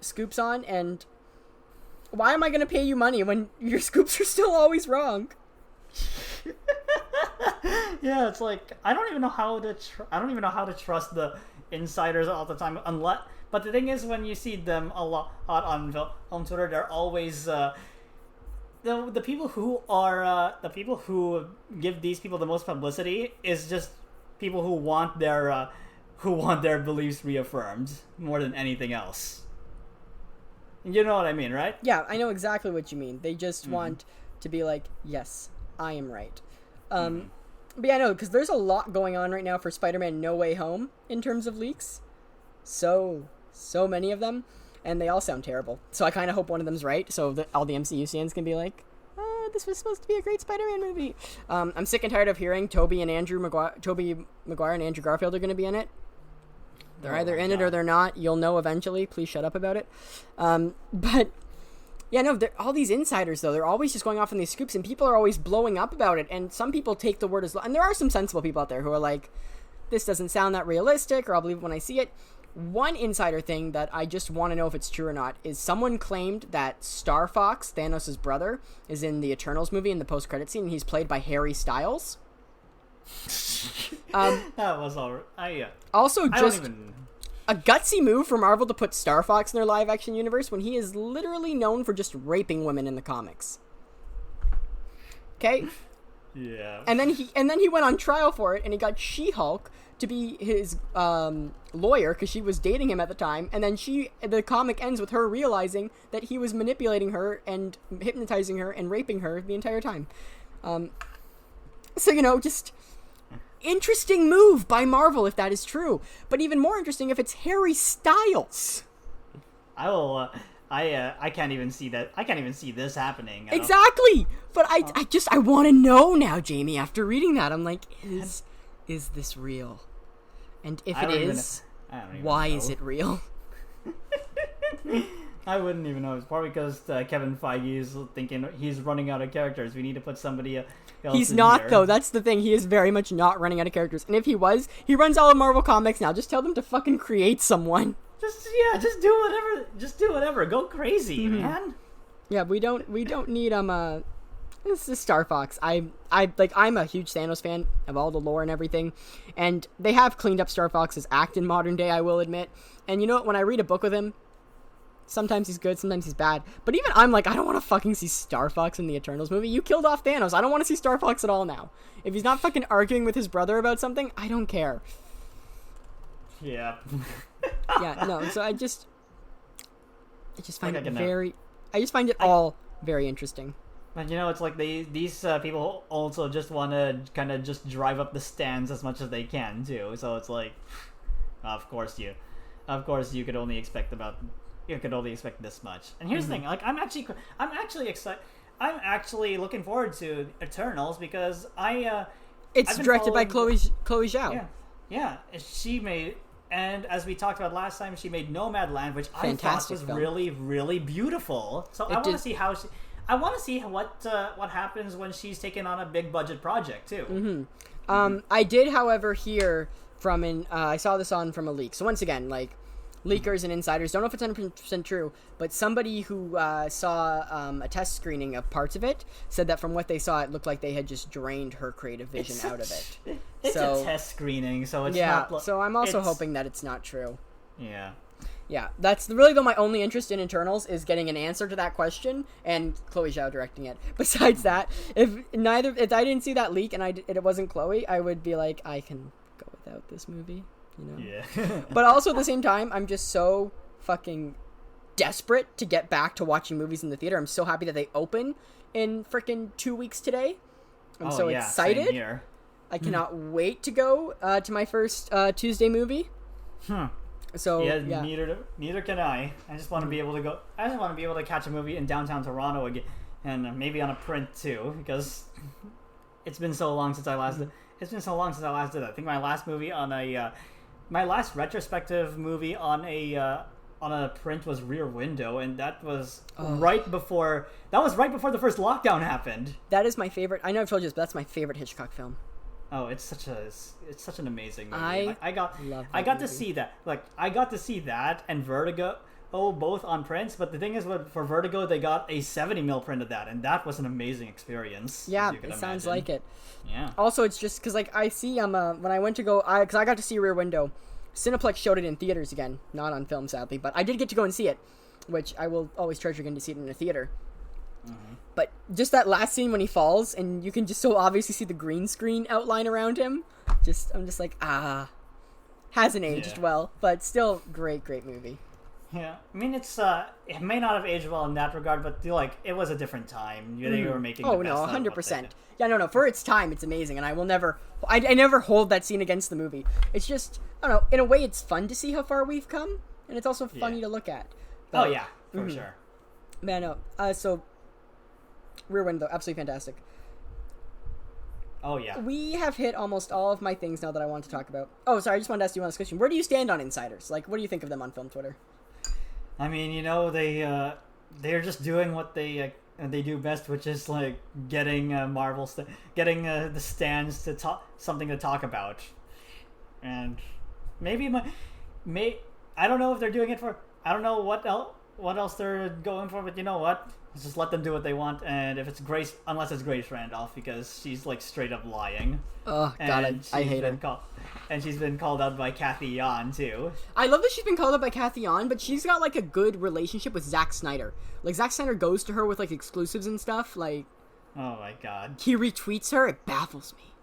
scoops on, and why am I gonna pay you money when your scoops are still always wrong? Yeah, it's like I don't even know how to trust the insiders all the time, but the thing is, when you see them a lot on Twitter, they're always the people who are the people who give these people the most publicity is just people who want their beliefs reaffirmed more than anything else. You know what I mean, right? Yeah, I know exactly what you mean. They just want to be like, yes, I am right. But yeah, no, because there's a lot going on right now for Spider-Man No Way Home in terms of leaks. So many of them. and they all sound terrible. So I kind of hope one of them's right, so that all the MCU fans can be like, this was supposed to be a great Spider-Man movie. I'm sick and tired of hearing Tobey Maguire and Andrew Garfield are going to be in it. They're either in it or they're not. You'll know eventually. Please shut up about it. But yeah, no, all these insiders, though, they're always just going off on these scoops, and people are always blowing up about it, and some people take the word as... And there are some sensible people out there who are like, this doesn't sound that realistic, or I'll believe it when I see it. One insider thing that I just want to know if it's true or not is someone claimed that Star Fox, Thanos' brother, is in the Eternals movie in the post-credit scene, and he's played by Harry Styles. That was all right. Also, just a gutsy move for Marvel to put Star Fox in their live-action universe when he is literally known for just raping women in the comics. Okay? Yeah. And then he went on trial for it, and he got She-Hulk to be his lawyer because she was dating him at the time, and then the comic ends with her realizing that he was manipulating her and hypnotizing her and raping her the entire time. So, just interesting move by Marvel if that is true, but even more interesting if it's Harry Styles. I can't even see that. I can't even see this happening. Exactly. But I want to know now, Jamie, after reading that. I'm like, is this real? And if it is, why is it real? I wouldn't even know. It's probably because Kevin Feige is thinking he's running out of characters. We need to put somebody else He's in not, here. though. That's the thing. He is very much not running out of characters. And if he was, he runs all of Marvel Comics now. Just tell them to fucking create someone. Just do whatever. Just do whatever. Go crazy, man. Yeah, we don't need this is Star Fox. I'm a huge Thanos fan of all the lore and everything, and they have cleaned up Star Fox's act in modern day, I will admit. And you know what? When I read a book with him, sometimes he's good, sometimes he's bad. But even I'm like, I don't want to fucking see Star Fox in the Eternals movie. You killed off Thanos. I don't want to see Star Fox at all now. If he's not fucking arguing with his brother about something, I don't care. Yeah. Yeah, no. So I just find it all very interesting. But it's like these people also just want to kind of just drive up the stands as much as they can too. So it's like, of course you could only expect this much. And here's the thing, like I'm actually excited. I'm actually looking forward to Eternals because it's directed by Chloe Zhao. Yeah. She made. And as we talked about last time, she made Nomadland, which I thought was really, really beautiful. So I want to see what happens when she's taking on a big budget project too. Mm-hmm. I did, however, hear from I saw this from a leak. So once again, like leakers and insiders, don't know if it's 100% true, but somebody who saw a test screening of parts of it said that from what they saw, it looked like they had just drained her creative vision out of it. It's a test screening, so it's not... so I'm also hoping that it's not true. Yeah. Yeah, that's really my only interest in Eternals is getting an answer to that question and Chloe Zhao directing it. Besides that, if I didn't see that leak and it wasn't Chloe, I would be like, I can go without this movie, Yeah. But also at the same time, I'm just so fucking desperate to get back to watching movies in the theater. I'm so happy that they open in freaking 2 weeks today. I'm so excited. Same here. I cannot wait to go to my first Tuesday movie. So yeah. Neither can I. I just want to be able to go. I just want to be able to catch a movie in downtown Toronto again, and maybe on a print too, because it's been so long since I last did. It's been so long since I last did that. I think my last movie on my last retrospective movie on a print was Rear Window, and that was right before the first lockdown happened. That is my favorite. I know I've told you this, but that's my favorite Hitchcock film. Oh, it's such an amazing movie. I got to see that. Like I got to see that and Vertigo. Oh, both on prints. But the thing is, for Vertigo, they got a 70mm print of that, and that was an amazing experience. Yeah, it sounds like it. Yeah. Also, it's just because like I see when I went to go, because I got to see Rear Window. Cineplex showed it in theaters again, not on film sadly, but I did get to go and see it, which I will always treasure getting to see it in a theater. Mm-hmm. But just that last scene when he falls, and you can just so obviously see the green screen outline around him. I'm just like, hasn't aged well, but still great movie. Yeah, I mean it may not have aged well in that regard, but like it was a different time. They were making. Oh no, 100%. Yeah, no. For its time, it's amazing, and I will never. I never hold that scene against the movie. It's just I don't know. In a way, it's fun to see how far we've come, and it's also funny to look at. Oh yeah, for sure. Man, no. So Rear Window, absolutely fantastic. Oh yeah. We have hit almost all of my things now that I want to talk about. Oh, sorry, I just wanted to ask you one last question. Where do you stand on insiders? Like, what do you think of them on film Twitter? I mean, they're just doing what they do best, which is like getting getting the stands to talk something to talk about, and maybe I don't know if they're doing it for. I don't know what else they're going for, but you know what? Let's just let them do what they want, and if it's Grace, unless it's Grace Randolph, because she's like straight up lying. Oh God, I hate her. And she's been called out by Kathy Yan too. I love that she's been called out by Kathy Yan, but she's got like a good relationship with Zack Snyder. Like Zack Snyder goes to her with like exclusives and stuff. Like, oh my God, he retweets her. It baffles me.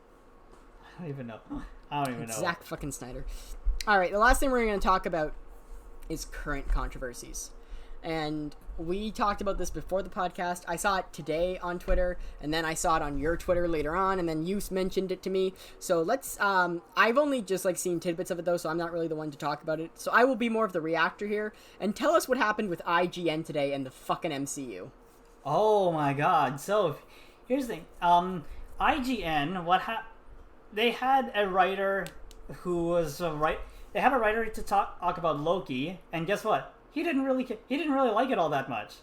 I don't even know. Zack fucking Snyder. All right, the last thing we're going to talk about is current controversies. And we talked about this before the podcast. I saw it today on Twitter, and then I saw it on your Twitter later on, and then you mentioned it to me. So let's, I've only just like seen tidbits of it though, so I'm not really the one to talk about it. So I will be more of the reactor here, and tell us what happened with IGN today and the fucking MCU. Oh my God. So here's the thing. IGN, they had a writer who was they had a writer to talk about Loki, and guess what? He didn't really like it all that much.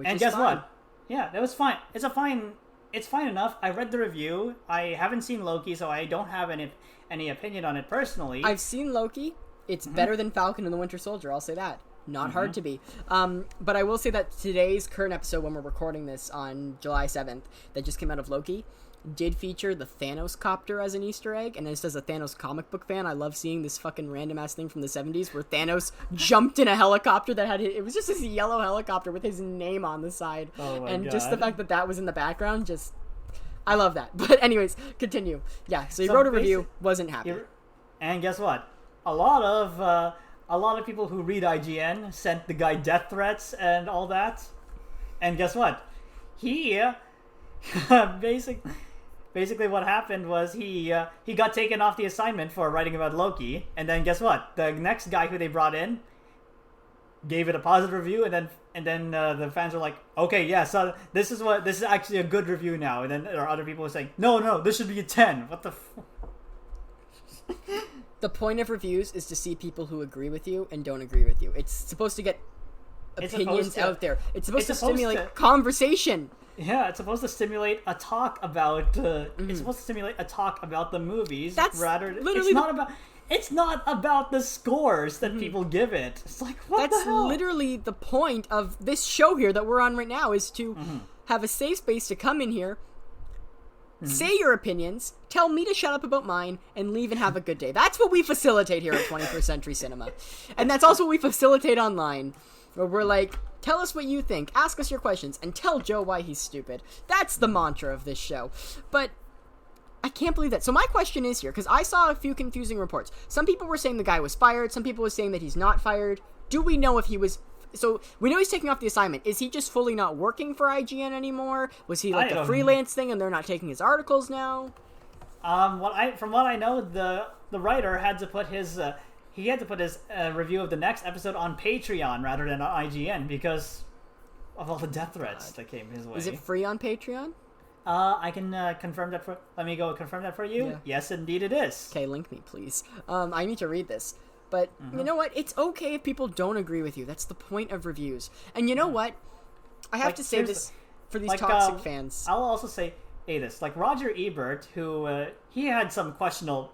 And guess what? Yeah, that was fine. It's fine enough. I read the review. I haven't seen Loki, so I don't have any opinion on it personally. I've seen Loki. It's better than Falcon and the Winter Soldier. I'll say that. Not hard to be. But I will say that today's current episode, when we're recording this on July 7th, that just came out of Loki, did feature the Thanos copter as an Easter egg. And just as a Thanos comic book fan, I love seeing this fucking random ass thing from the 70s where Thanos jumped in a helicopter that had it was just this yellow helicopter with his name on the side. Oh my and God. Just the fact that was in the background, I love that. But anyways, continue. Yeah, so you wrote a review, wasn't happy. And guess what? A lot of people who read IGN sent the guy death threats and all that. And guess what? He basically what happened was he got taken off the assignment for writing about Loki, and then guess what? The next guy who they brought in gave it a positive review, and then the fans were like, okay, yeah, so this is actually a good review now. And then there are other people who are saying, no, this should be a 10. What the The point of reviews is to see people who agree with you and don't agree with you. It's supposed to get opinions out there. It's supposed to stimulate conversation. Yeah, it's supposed to stimulate a talk about. It's supposed to stimulate a talk about the movies. That's rather. Literally It's not about the scores that people give it. It's like what the hell? That's literally the point of this show here that we're on right now, is to have a safe space to come in here, say your opinions, tell me to shut up about mine, and leave and have a good day. That's what we facilitate here at 21st Century Cinema, and that's also what we facilitate online, where we're like, tell us what you think, ask us your questions, and tell Joe why he's stupid. That's the mantra of this show. But I can't believe that. So my question is here, because I saw a few confusing reports. Some people were saying the guy was fired. Some people were saying that he's not fired. Do we know if he was... So we know he's taking off the assignment. Is he just fully not working for IGN anymore? Was he like a freelance thing and they're not taking his articles now? From what I know, the writer had to put his... He had to put his review of the next episode on Patreon rather than on IGN because of all the death threats that came his way. Is it free on Patreon? I can confirm that for... Let me go confirm that for you. Yeah. Yes, indeed it is. Okay, link me, please. I need to read this. But you know what? It's okay if people don't agree with you. That's the point of reviews. And you know what? I have to say this for these toxic fans. I'll also say this. Like Roger Ebert, who he had some questionable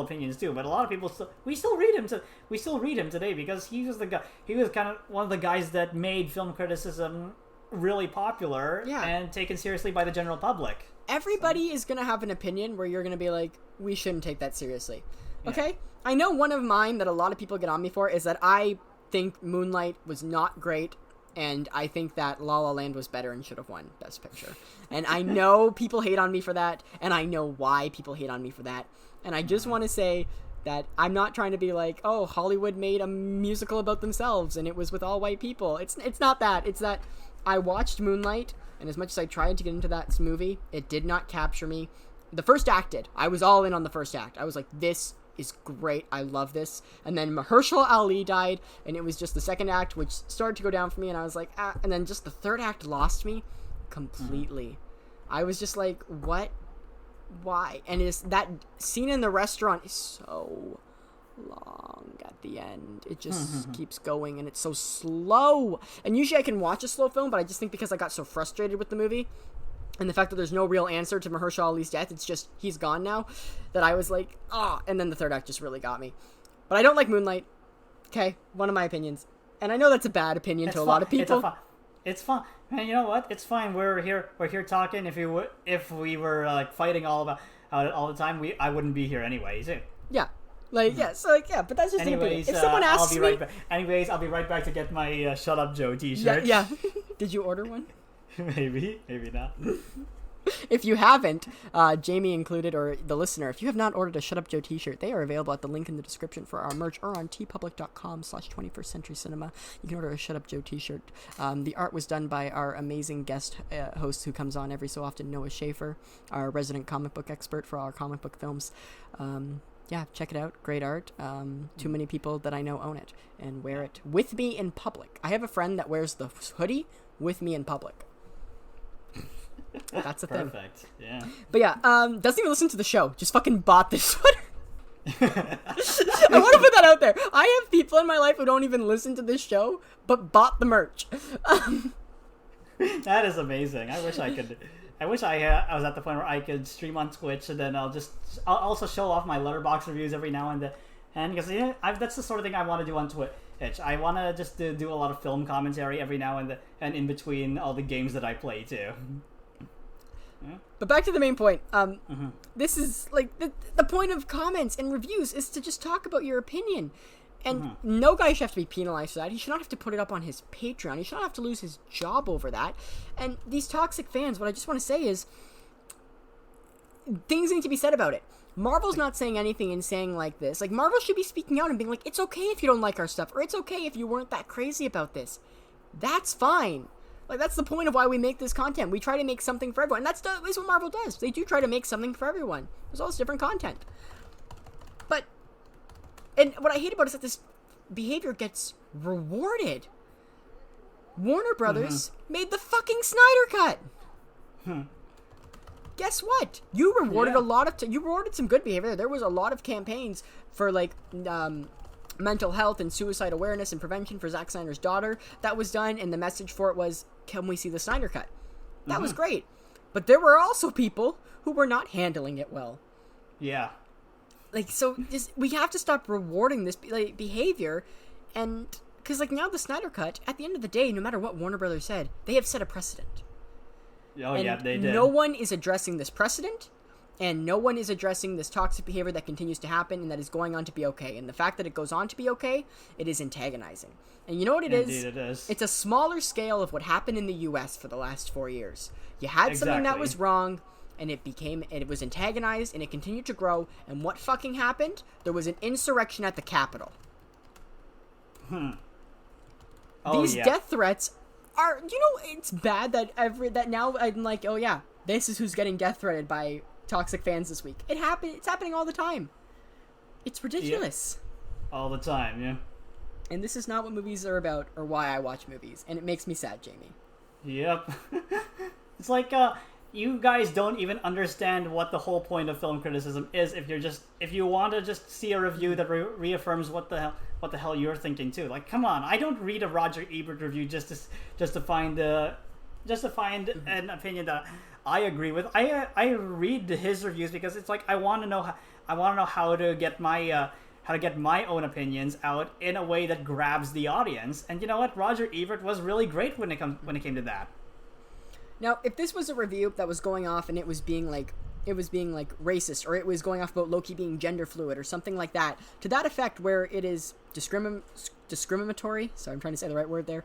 opinions too, but a lot of people we still read him today because he was the guy. He was kind of one of the guys that made film criticism really popular and taken seriously by the general public. Everybody is gonna have an opinion where you're gonna be like, we shouldn't take that seriously. Okay? I know one of mine that a lot of people get on me for is that I think Moonlight was not great, and I think that La La Land was better and should have won Best Picture. And I know people hate on me for that, and I know why people hate on me for that. And I just want to say that I'm not trying to be like, oh, Hollywood made a musical about themselves and it was with all white people. It's not that. It's that I watched Moonlight, and as much as I tried to get into that movie, it did not capture me. The first act did. I was all in on the first act. I was like, this is great. I love this. And then Mahershala Ali died, and it was just the second act, which started to go down for me, and I was like, ah. And then just the third act lost me completely. I was just like, what? Why? And that scene in the restaurant is so long at the end. It just keeps going, and it's so slow. And usually I can watch a slow film, but I just think because I got so frustrated with the movie and the fact that there's no real answer to Mahershala Ali's death, it's just he's gone now, that I was like, and then the third act just really got me. But I don't like Moonlight. Okay, one of my opinions, and I know that's a bad opinion to a lot of people. It's fine. Man, you know what? It's fine. We're here talking. If we were like fighting all the time, I wouldn't be here anyways. Yeah. But that's just an opinion. If someone asks me... Anyways, I'll be right back to get my Shut Up Joe t-shirt. Yeah. Did you order one? Maybe not. If you haven't, Jamie included, or the listener, if you have not ordered a Shut Up Joe t-shirt, they are available at the link in the description for our merch or on tpublic.com/21st Century Cinema. You can order a Shut Up Joe t-shirt. The art was done by our amazing guest host who comes on every so often, Noah Schaefer, our resident comic book expert for our comic book films. Yeah, check it out. Great art. Too many people that I know own it and wear it with me in public. I have a friend that wears the hoodie with me in public. That's a thing. Perfect. Yeah. But yeah, doesn't even listen to the show. Just fucking bought this sweater. I want to put that out there. I have people in my life who don't even listen to this show, but bought the merch. That is amazing. I wish I could. I wish I was at the point where I could stream on Twitch, and then I'll also show off my Letterboxd reviews every now and then. And because that's the sort of thing I want to do on Twitch. I want to just do a lot of film commentary every now and then, and in between all the games that I play too. Yeah. But back to the main point. This is like the point of comments and reviews is to just talk about your opinion. And no guy should have to be penalized for that. He should not have to put it up on his Patreon. He should not have to lose his job over that. And these toxic fans, what I just want to say is, things need to be said about it. Marvel's not saying anything and saying like this. Like, Marvel should be speaking out and being like, it's okay if you don't like our stuff, or it's okay if you weren't that crazy about this. That's fine. Like, that's the point of why we make this content. We try to make something for everyone. And that's what Marvel does. They do try to make something for everyone. There's all this different content. But... and what I hate about it is that this behavior gets rewarded. Warner Brothers made the fucking Snyder Cut. Guess what? You rewarded you rewarded some good behavior. There was a lot of campaigns for like mental health and suicide awareness and prevention for Zack Snyder's daughter that was done, and the message for it was, can we see the Snyder Cut? That was great. But there were also people who were not handling it well. Yeah. Like, so we have to stop rewarding this behavior, and because like now the Snyder Cut, at the end of the day, no matter what Warner Brothers said, they have set a precedent. Oh, and yeah, they did. No one is addressing this precedent, and no one is addressing this toxic behavior that continues to happen and that is going on to be okay. And the fact that it goes on to be okay, it is antagonizing. And you know what it is? Indeed, it is. It's a smaller scale of what happened in the U.S. for the last 4 years. You had something that was wrong, and it was antagonized, and it continued to grow, and what fucking happened? There was an insurrection at the Capitol. These death threats are, it's bad that now I'm like, oh yeah, this is who's getting death threatened by toxic fans this week. It's happening all the time. It's ridiculous. Yeah. All the time, yeah. And this is not what movies are about, or why I watch movies, and it makes me sad, Jamie. Yep. It's like, you guys don't even understand what the whole point of film criticism is if you want to just see a review that reaffirms what the hell you're thinking too. Like, come on, I don't read a Roger Ebert review just to find an opinion that I agree with. I read his reviews because it's like I want to know how to get my own opinions out in a way that grabs the audience. And you know what? Roger Ebert was really great when it came to that. Now, if this was a review that was going off and it was being like racist, or it was going off about Loki being gender fluid or something like that, to that effect where it is discriminatory, sorry, I'm trying to say the right word there,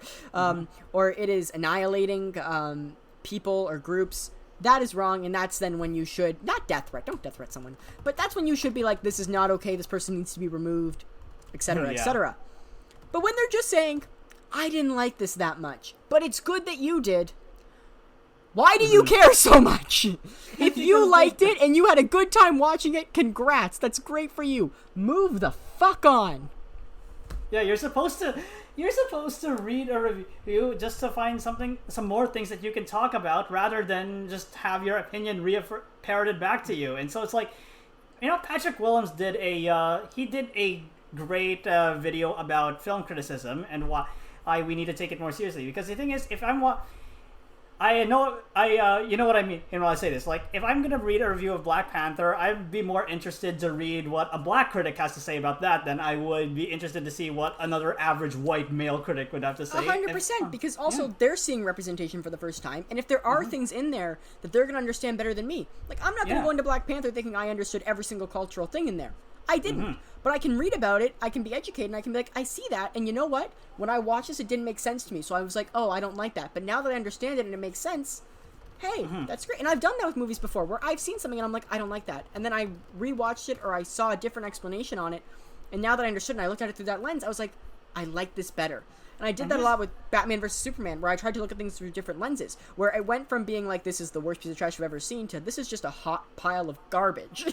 or it is annihilating people or groups, that is wrong, and that's then when you should, not death threat, don't death threat someone, but that's when you should be like, this is not okay, this person needs to be removed, etc., etc. But when they're just saying, I didn't like this that much, but it's good that you did, Why do you care so much? If you liked it and you had a good time watching it, congrats. That's great for you. Move the fuck on. Yeah, you're supposed to read a review just to find some more things that you can talk about, rather than just have your opinion parroted back to you. And so it's like, Patrick Willems did a great video about film criticism and why we need to take it more seriously. Because the thing is, if I'm you know what I mean when I say this. Like, if I'm gonna read a review of Black Panther, I'd be more interested to read what a black critic has to say about that than I would be interested to see what another average white male critic would have to say. 100%, because also they're seeing representation for the first time, and if there are things in there that they're gonna understand better than me, like, I'm not gonna go into Black Panther thinking I understood every single cultural thing in there. I didn't. But I can read about it, I can be educated, and I can be like, I see that, and you know what? When I watched this, it didn't make sense to me, so I was like, oh, I don't like that. But now that I understand it and it makes sense, hey, that's great. And I've done that with movies before, where I've seen something and I'm like, I don't like that. And then I rewatched it, or I saw a different explanation on it, and now that I understood and I looked at it through that lens, I was like, I like this better. And I did that a lot with Batman vs. Superman, where I tried to look at things through different lenses, where it went from being like, this is the worst piece of trash I've ever seen, to this is just a hot pile of garbage.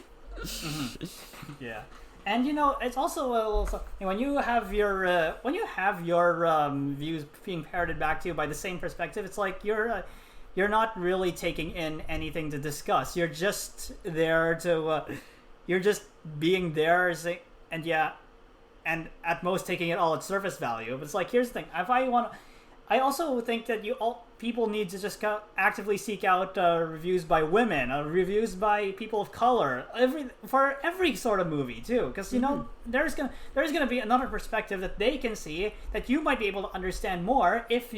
Yeah. And it's also a little, when you have your views being parroted back to you by the same perspective, it's like you're not really taking in anything to discuss. You're just there to you're just being there, and at most taking it all at surface value. But it's like, here's the thing: I also think that people need to just actively seek out reviews by women, reviews by people of color, for every sort of movie too, because there's gonna be another perspective that they can see that you might be able to understand more if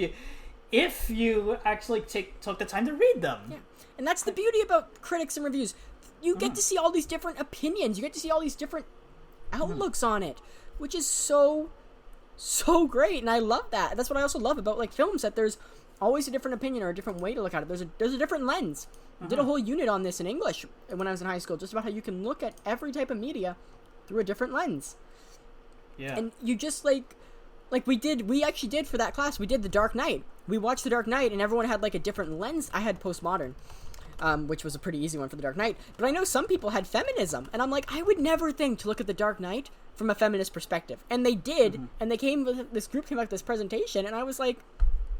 you actually took the time to read them. Yeah, and that's the beauty about critics and reviews. You get to see all these different opinions. You get to see all these different outlooks on it, which is so great, and I love that. That's what I also love about like films, that there's always a different opinion or a different way to look at it. There's a different lens. I did a whole unit on this in English when I was in high school, just about how you can look at every type of media through a different lens. Yeah. And you just like we actually did for that class, we did The Dark Knight. We watched The Dark Knight and everyone had like a different lens. I had postmodern, which was a pretty easy one for The Dark Knight. But I know some people had feminism, and I'm like, I would never think to look at The Dark Knight from a feminist perspective. And they did, and this group came up with this presentation, and I was like,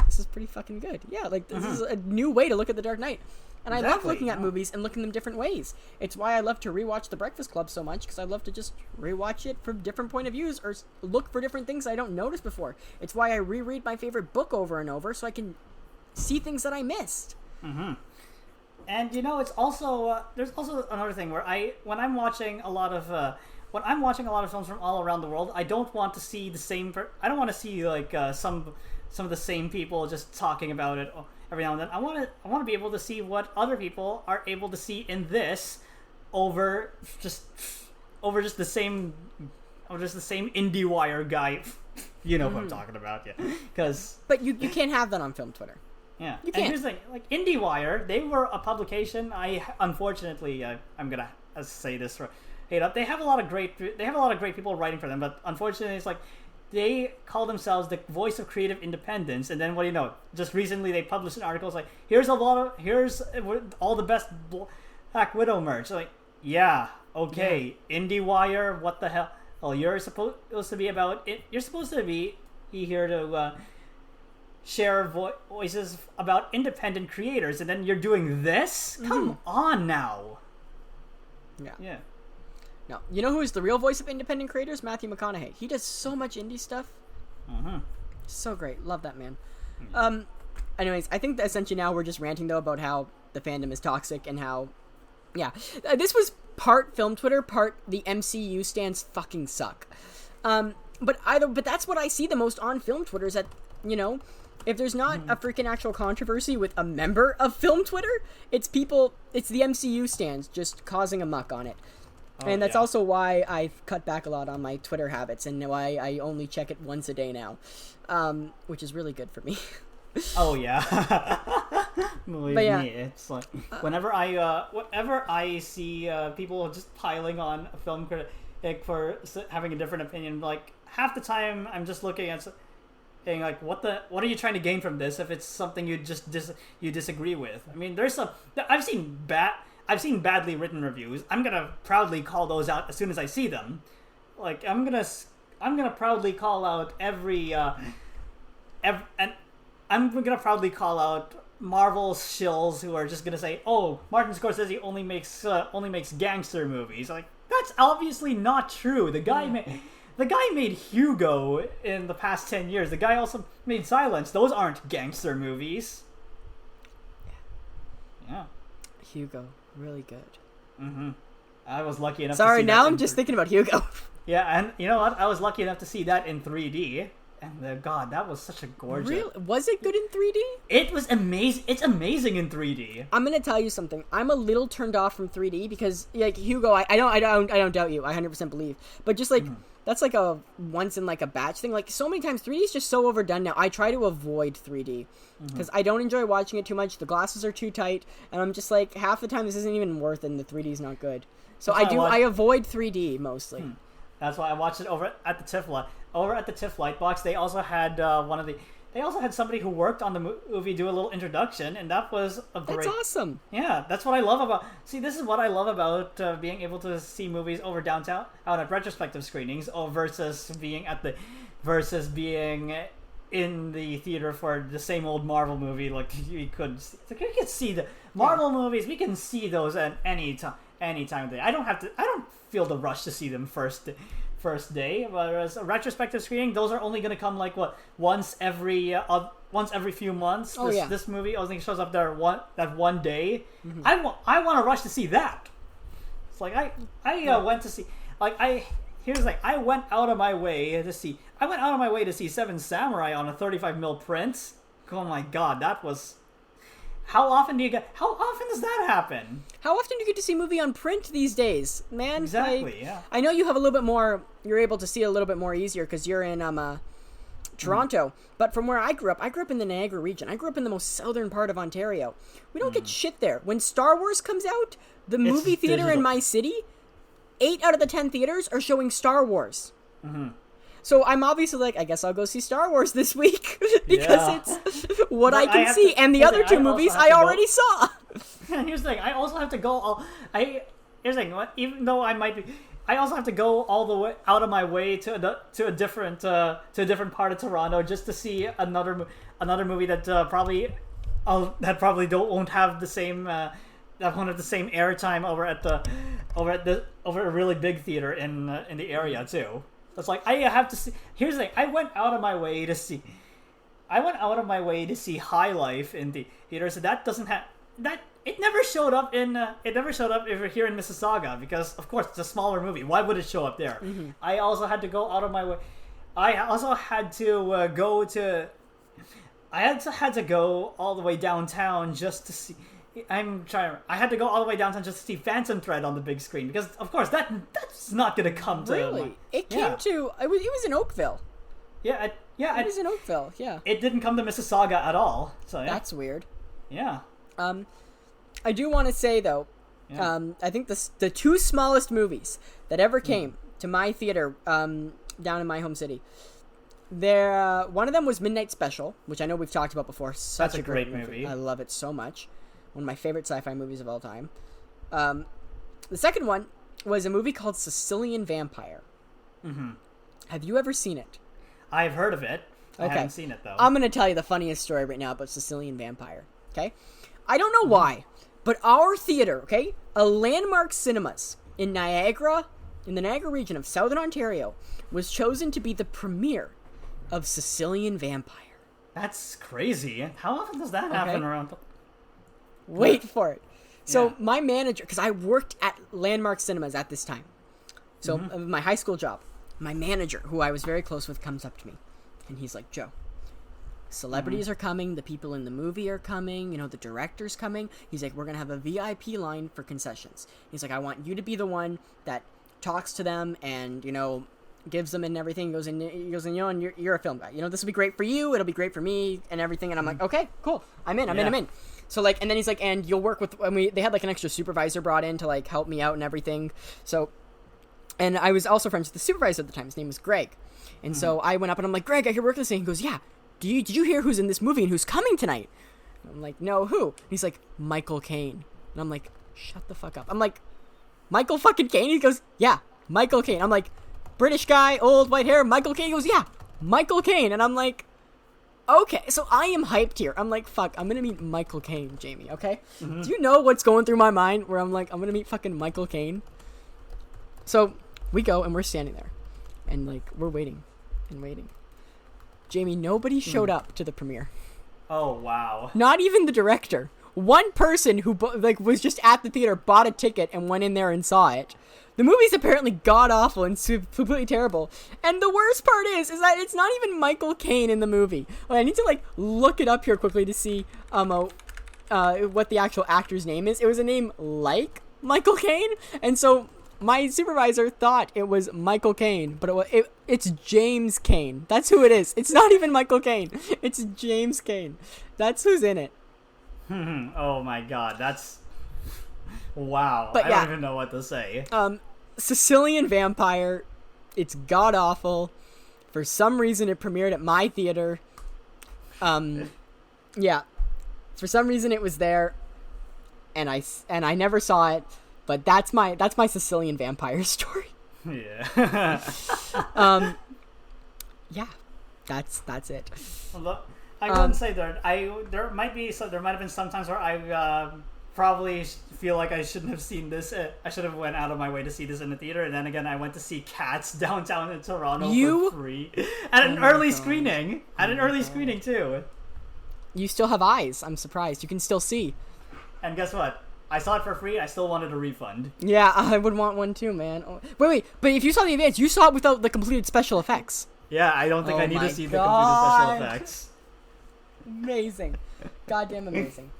this is pretty fucking good. Yeah, like, this is a new way to look at The Dark Knight. And I love looking at movies and looking at them different ways. It's why I love to rewatch The Breakfast Club so much, because I love to just rewatch it from different point of views, or look for different things I don't notice before. It's why I reread my favorite book over and over, so I can see things that I missed. And it's also there's also another thing where when I'm watching a lot of films from all around the world, I don't want to see the same. I don't want to see like some of the same people just talking about it every now and then. I want to be able to see what other people are able to see in this over just the same IndieWire guy. You know who I'm talking about, yeah. But you can't have that on film Twitter. Yeah, and here's the thing: like IndieWire, they were a publication. Unfortunately, I'm gonna say this for hate up. They have a lot of great people writing for them, but unfortunately, it's like they call themselves the voice of creative independence. And then what do you know? Just recently, they published an article. It's like, here's all the best Black Widow merch. Like, yeah, okay, yeah. IndieWire, what the hell? Oh, you're supposed to be about it. You're supposed to be here to share voices about independent creators, and then you're doing this? Come on now. Yeah. No, you know who is the real voice of independent creators? Matthew McConaughey. He does so much indie stuff. So great. Love that man. Anyways, I think that essentially now we're just ranting though about how the fandom is toxic and how, this was part film Twitter, part the MCU stands fucking suck. But that's what I see the most on film Twitter is that, if there's not a freaking actual controversy with a member of film Twitter, it's the MCU stands just causing a muck on it. And that's also why I've cut back a lot on my Twitter habits and why I only check it once a day now, which is really good for me. Oh yeah. Believe me, it's like whenever I see people just piling on a film critic for having a different opinion, like half the time I'm just looking at, saying like, what are you trying to gain from this if it's something you just you disagree with? I mean, I've seen badly written reviews. I'm gonna proudly call those out as soon as I see them. Like I'm gonna proudly call out and I'm gonna proudly call out Marvel shills who are just gonna say, "Oh, Martin Scorsese only makes gangster movies." Like that's obviously not true. The guy made Hugo in the past 10 years. The guy also made Silence. Those aren't gangster movies. Yeah. Hugo, really good. Mm-hmm. I was lucky enough. Sorry, to see now that I'm just thinking about Hugo. Yeah, and you know what? I was lucky enough to see that in 3D. And God, that was such a gorgeous. Really? Was it good in 3D? It was amazing. It's amazing in 3D. I'm gonna tell you something. I'm a little turned off from 3D because, like, Hugo, I don't doubt you. I 100% believe. But just like that's like a once in like a batch thing. Like so many times, 3D is just so overdone now. I try to avoid 3D because I don't enjoy watching it too much. The glasses are too tight, and I'm just like half the time this isn't even worth it. And the 3D is not good. So I avoid 3D mostly. That's why I watched it over at the TIFF Lightbox. They also had They also had somebody who worked on the movie do a little introduction, and that was a great. That's awesome. Yeah, that's what I love about. See, this is what I love about being able to see movies over downtown out at retrospective screenings, versus being in the theater for the same old Marvel movie. Like we could see the Marvel movies. We can see those at any time of day. I don't feel the rush to see them first day. Whereas a retrospective screening, those are only going to come like once every few months. This movie only shows up there one day. Mm-hmm. I want to rush to see that. It's like I went to see here's the thing. I went out of my way to see Seven Samurai on a 35mm print. Oh my God, that was. How often does that happen? How often do you get to see a movie on print these days, man? Exactly, yeah. I know you have a little bit more, you're able to see a little bit more easier because you're in Toronto. But from where I grew up in the Niagara region. I grew up in the most southern part of Ontario. We don't get shit there. When Star Wars comes out, the movie theater digital. In my city, 8 out of the 10 theaters are showing Star Wars. Mm-hmm. So I'm obviously like, I guess I'll go see Star Wars this week because it's what I can see. And the other two movies I already saw. And here's the thing. I also have to go. Here's the thing. Even though I also have to go all the way out of my way to a different part of Toronto just to see another movie that probably won't have the same airtime over a really big theater in the area too. It's like I have to see. Here's the thing. I went out of my way to see High Life in the theater. So that doesn't have that. It never showed up over here in Mississauga because, of course, it's a smaller movie. Why would it show up there? Mm-hmm. I also had to go out of my way. I also had to go to. I had to go all the way downtown just to see. I had to go all the way downtown just to see Phantom Thread on the big screen because, of course, that's not going to come to. Really? It came to. It was in Oakville. Yeah, it was in Oakville. Yeah. It didn't come to Mississauga at all. So yeah. That's weird. Yeah. I do want to say though, I think the two smallest movies that ever came to my theater down in my home city. One of them was Midnight Special, which I know we've talked about before. Such a great movie. I love it so much. One of my favorite sci-fi movies of all time. The second one was a movie called Sicilian Vampire. Mm-hmm. Have you ever seen it? I've heard of it. I haven't seen it, though. I'm going to tell you the funniest story right now about Sicilian Vampire. Okay? I don't know why, but our theater, okay, a Landmark Cinemas in Niagara, in the Niagara region of Southern Ontario, was chosen to be the premiere of Sicilian Vampire. That's crazy. How often does that happen around... Wait for it. So my manager, because I worked at Landmark Cinemas at this time. So my high school job, my manager, who I was very close with, comes up to me. And he's like, Joe, celebrities are coming. The people in the movie are coming. You know, the director's coming. He's like, we're going to have a VIP line for concessions. He's like, I want you to be the one that talks to them and, you know, gives them and everything. He goes, and you know, and you're a film guy. You know, this will be great for you. It'll be great for me and everything. And I'm like, okay, cool. I'm in. So, like, and then he's like, and you'll work with, they had, like, an extra supervisor brought in to, like, help me out and everything. So, and I was also friends with the supervisor at the time. His name was Greg. And so I went up and I'm like, Greg, I hear work this thing. He goes, yeah, did you hear who's in this movie and who's coming tonight? And I'm like, no, who? And he's like, Michael Caine. And I'm like, shut the fuck up. I'm like, Michael fucking Caine? He goes, yeah, Michael Caine. I'm like, British guy, old, white hair, Michael Caine? He goes, yeah, Michael Caine. And I'm like, okay, so I am hyped here. I'm like, fuck, I'm gonna meet Michael Caine, Jamie, okay? Mm-hmm. Do you know what's going through my mind where I'm like, I'm gonna meet fucking Michael Caine? So we go and we're standing there. And like, we're waiting and waiting. Jamie, nobody showed up to the premiere. Oh, wow. Not even the director. One person who was just at the theater, bought a ticket, and went in there and saw it. The movie's apparently god-awful and completely terrible. And the worst part is that it's not even Michael Caine in the movie. I need to, like, look it up here quickly to see what the actual actor's name is. It was a name like Michael Caine, and so my supervisor thought it was Michael Caine, but it's James Caine. That's who it is. It's not even Michael Caine. It's James Caine. That's who's in it. Oh my god, that's... Wow. But I don't even know what to say. Sicilian Vampire. It's god-awful. For some reason, it premiered at my theater. Yeah. For some reason, it was there, and I never saw it. But that's my Sicilian Vampire story. Yeah. Yeah. That's it. Well, I wouldn't say that. There might have been some times where I probably feel like I shouldn't have seen this. I should have went out of my way to see this in the theater, and then again, I went to see Cats downtown in Toronto for free at an early screening. At an early screening too. You still have eyes. I'm surprised. You can still see. And guess what? I saw it for free. I still wanted a refund. Yeah, I would want one too, man. Oh, wait. But if you saw the advance, you saw it without the completed special effects. Yeah, I don't think I need to see the completed special effects. Amazing. Goddamn amazing.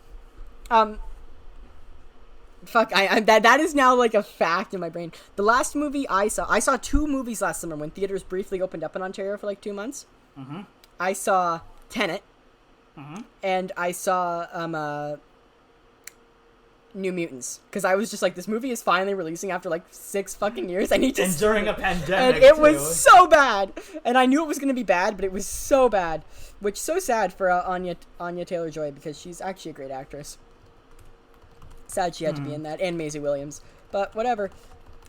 Fuck, that is now like a fact in my brain. The last movie I saw 2 movies last summer when theaters briefly opened up in Ontario for like 2 months. Mm-hmm. I saw Tenet. Mm-hmm. And I saw, New Mutants, because I was just like, this movie is finally releasing after like 6 fucking years. I need to. And during a pandemic, and it was so bad, and I knew it was gonna be bad, but it was so bad, which so sad for Anya Taylor-Joy, because she's actually a great actress. Sad she had to be in that, and Maisie Williams, but whatever.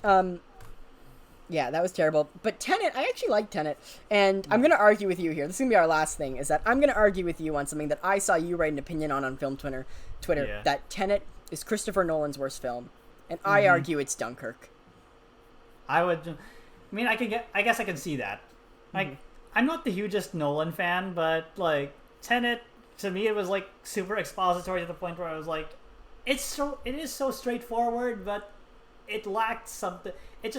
Yeah, that was terrible. But Tenet, I actually like Tenet, and I'm gonna argue with you here. This is gonna be our last thing. Is that I'm gonna argue with you on something that I saw you write an opinion on Film Twitter. Yeah. That Tenet is Christopher Nolan's worst film, and I argue it's Dunkirk. I guess I can see that. Like, I'm not the hugest Nolan fan, but like Tenet, to me, it was like super expository to the point where I was like, it is so straightforward, but it lacked something. It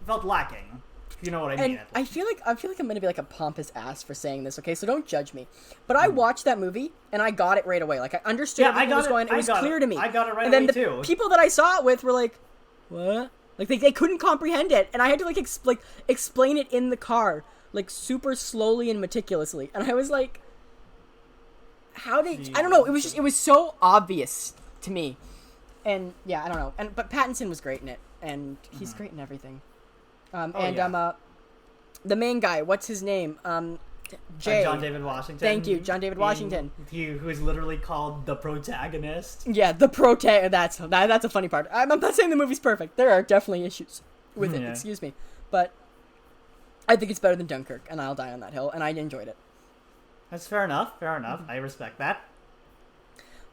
felt lacking. You know what I mean? And I feel like I'm gonna be like a pompous ass for saying this, okay? So don't judge me. But I watched that movie and I got it right away. Like, I understood everything that was going on. It was clear to me. I got it right away too. And then the people that I saw it with were like, "What?" Like they couldn't comprehend it, and I had to like explain it in the car, like super slowly and meticulously. And I was like, "How did I don't know? It was so obvious to me." And yeah, I don't know. But Pattinson was great in it, and he's great in everything. The main guy, what's his name? Jay. John David Washington. Thank you, John David Washington. Who is literally called the protagonist. Yeah, the protagonist. That's a funny part. I'm not saying the movie's perfect. There are definitely issues with it. Excuse me, but I think it's better than Dunkirk, and I'll die on that hill. And I enjoyed it. That's fair enough. I respect that.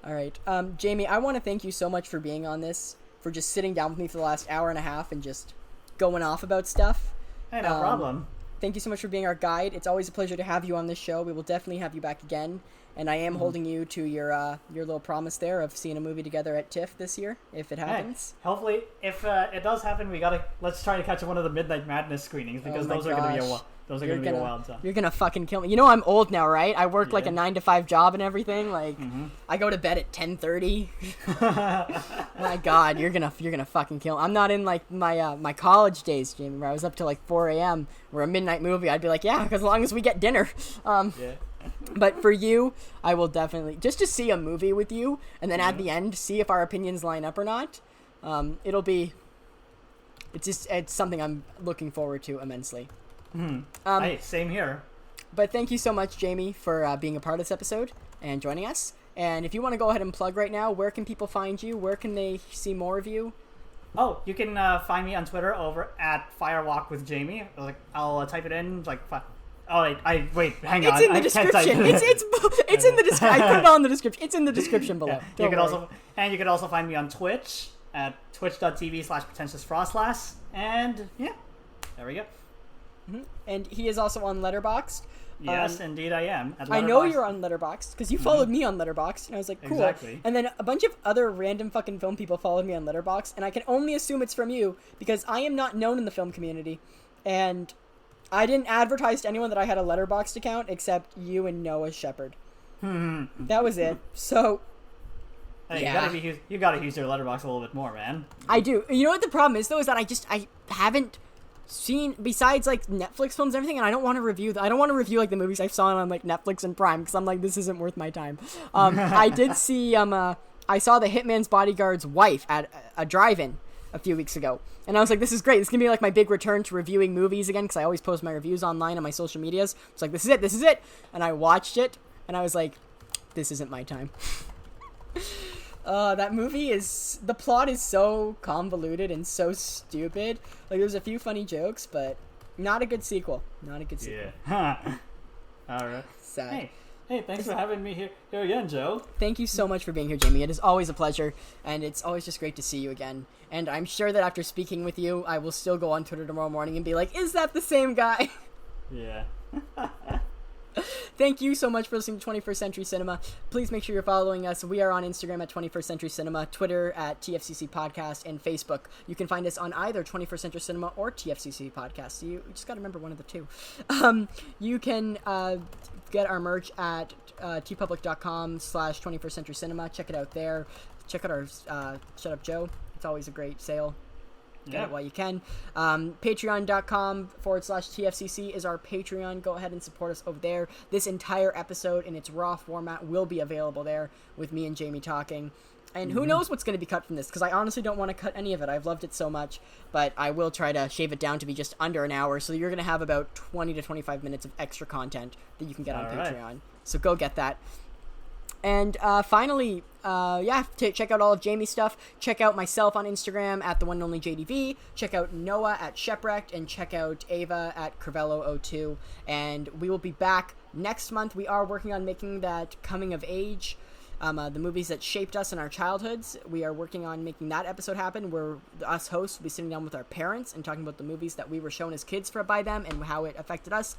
All right, Jamie. I want to thank you so much for being on this, for just sitting down with me for the last hour and a half and just going off about stuff. Hey, no problem. Thank you so much for being our guide. It's always a pleasure to have you on this show. We will definitely have you back again. And I am holding you to your little promise there of seeing a movie together at TIFF this year, if it happens. Hey, hopefully, if it does happen, let's try to catch one of the Midnight Madness screenings, because those are going to be a wild time. You're gonna fucking kill me. You know I'm old now, right? I work like a 9-to-5 job and everything. Like I go to bed at 10:30. My God, you're gonna fucking kill me. I'm not in like my college days, Jamie, where I was up till like 4 a.m. Where a midnight movie, I'd be like, yeah, as long as we get dinner. But for you, I will definitely just to see a movie with you, and then at the end see if our opinions line up or not. It's something I'm looking forward to immensely. Hey, same here. But thank you so much, Jamie, for being a part of this episode and joining us. And if you want to go ahead and plug right now, where can people find you? Where can they see more of you? Oh, you can find me on Twitter over at Firewalk with Jamie. Like, I'll type it in. Like, wait, hang on. It's in the description. It's in the description. I put it on the description. It's in the description below. Yeah. You can also find me on Twitch at twitch.tv/pretentiousfrostlass. And yeah, there we go. Mm-hmm. And he is also on Letterboxd. Yes, indeed I am. I know you're on Letterboxd because you followed me on Letterboxd, and I was like, cool. Exactly. And then a bunch of other random fucking film people followed me on Letterboxd, and I can only assume it's from you because I am not known in the film community, and I didn't advertise to anyone that I had a Letterboxd account except you and Noah Shepherd. That was it. So, hey, yeah. you gotta use your Letterboxd a little bit more, man. I do. You know what the problem is though? Is that I haven't seen besides like Netflix films and everything, and I don't want to review like the movies I saw on like Netflix and Prime because I'm like, this isn't worth my time. I did see I saw The Hitman's Bodyguard's Wife at a drive-in a few weeks ago, and I was like, this is great. This is gonna be like my big return to reviewing movies again because I always post my reviews online on my social medias. It's like, this is it, and I watched it and I was like, this isn't my time. That movie the plot is so convoluted and so stupid. Like, there's a few funny jokes, but not a good sequel. Yeah. Alright. Sad. Hey, thanks for having me here again, Joe. Thank you so much for being here, Jamie. It is always a pleasure, and it's always just great to see you again. And I'm sure that after speaking with you, I will still go on Twitter tomorrow morning and be like, is that the same guy? Yeah. Thank you so much for listening to 21st Century Cinema. Please make sure you're following us. We are on Instagram at 21st Century Cinema, Twitter at TFCC Podcast, and Facebook. You can find us on either 21st Century Cinema or TFCC Podcast. So you just got to remember one of the two. You can get our merch at tpublic.com/21st Century Cinema. Check it out there. Check out our Shut Up Joe. It's always a great sale. Get it while you can. Patreon.com/TFCC is our Patreon. Go ahead and support us over there. This entire episode in its raw format will be available there with me and Jamie talking. And who knows what's going to be cut from this, because I honestly don't want to cut any of it. I've loved it so much, but I will try to shave it down to be just under an hour, so you're going to have about 20 to 25 minutes of extra content that you can get on Patreon. So go get that. And finally, check out all of Jamie's stuff. Check out myself on Instagram at the one and only JDV. Check out Noah at Shepwrecked, and check out Ava at Crivello02. And we will be back next month. We are working on making that coming of age, the movies that shaped us in our childhoods. We are working on making that episode happen, where us hosts will be sitting down with our parents and talking about the movies that we were shown as kids by them and how it affected us.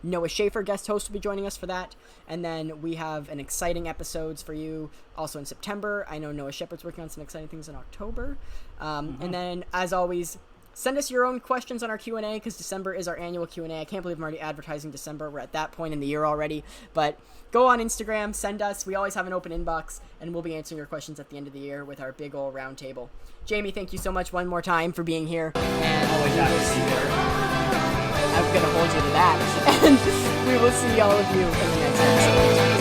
Noah Schaefer, guest host, will be joining us for that. And then we have an exciting episodes for you also in September. I know Noah Shepherd's working on some exciting things in October. And then, as always, send us your own questions on our Q&A, because December is our annual Q&A. I can't believe I'm already advertising December. We're at that point in the year already. But go on Instagram, send us. We always have an open inbox, and we'll be answering your questions at the end of the year with our big old round table. Jamie, thank you so much one more time for being here. And Always happy to be here. I'm going to hold you to that. And we will see all of you in the next episode.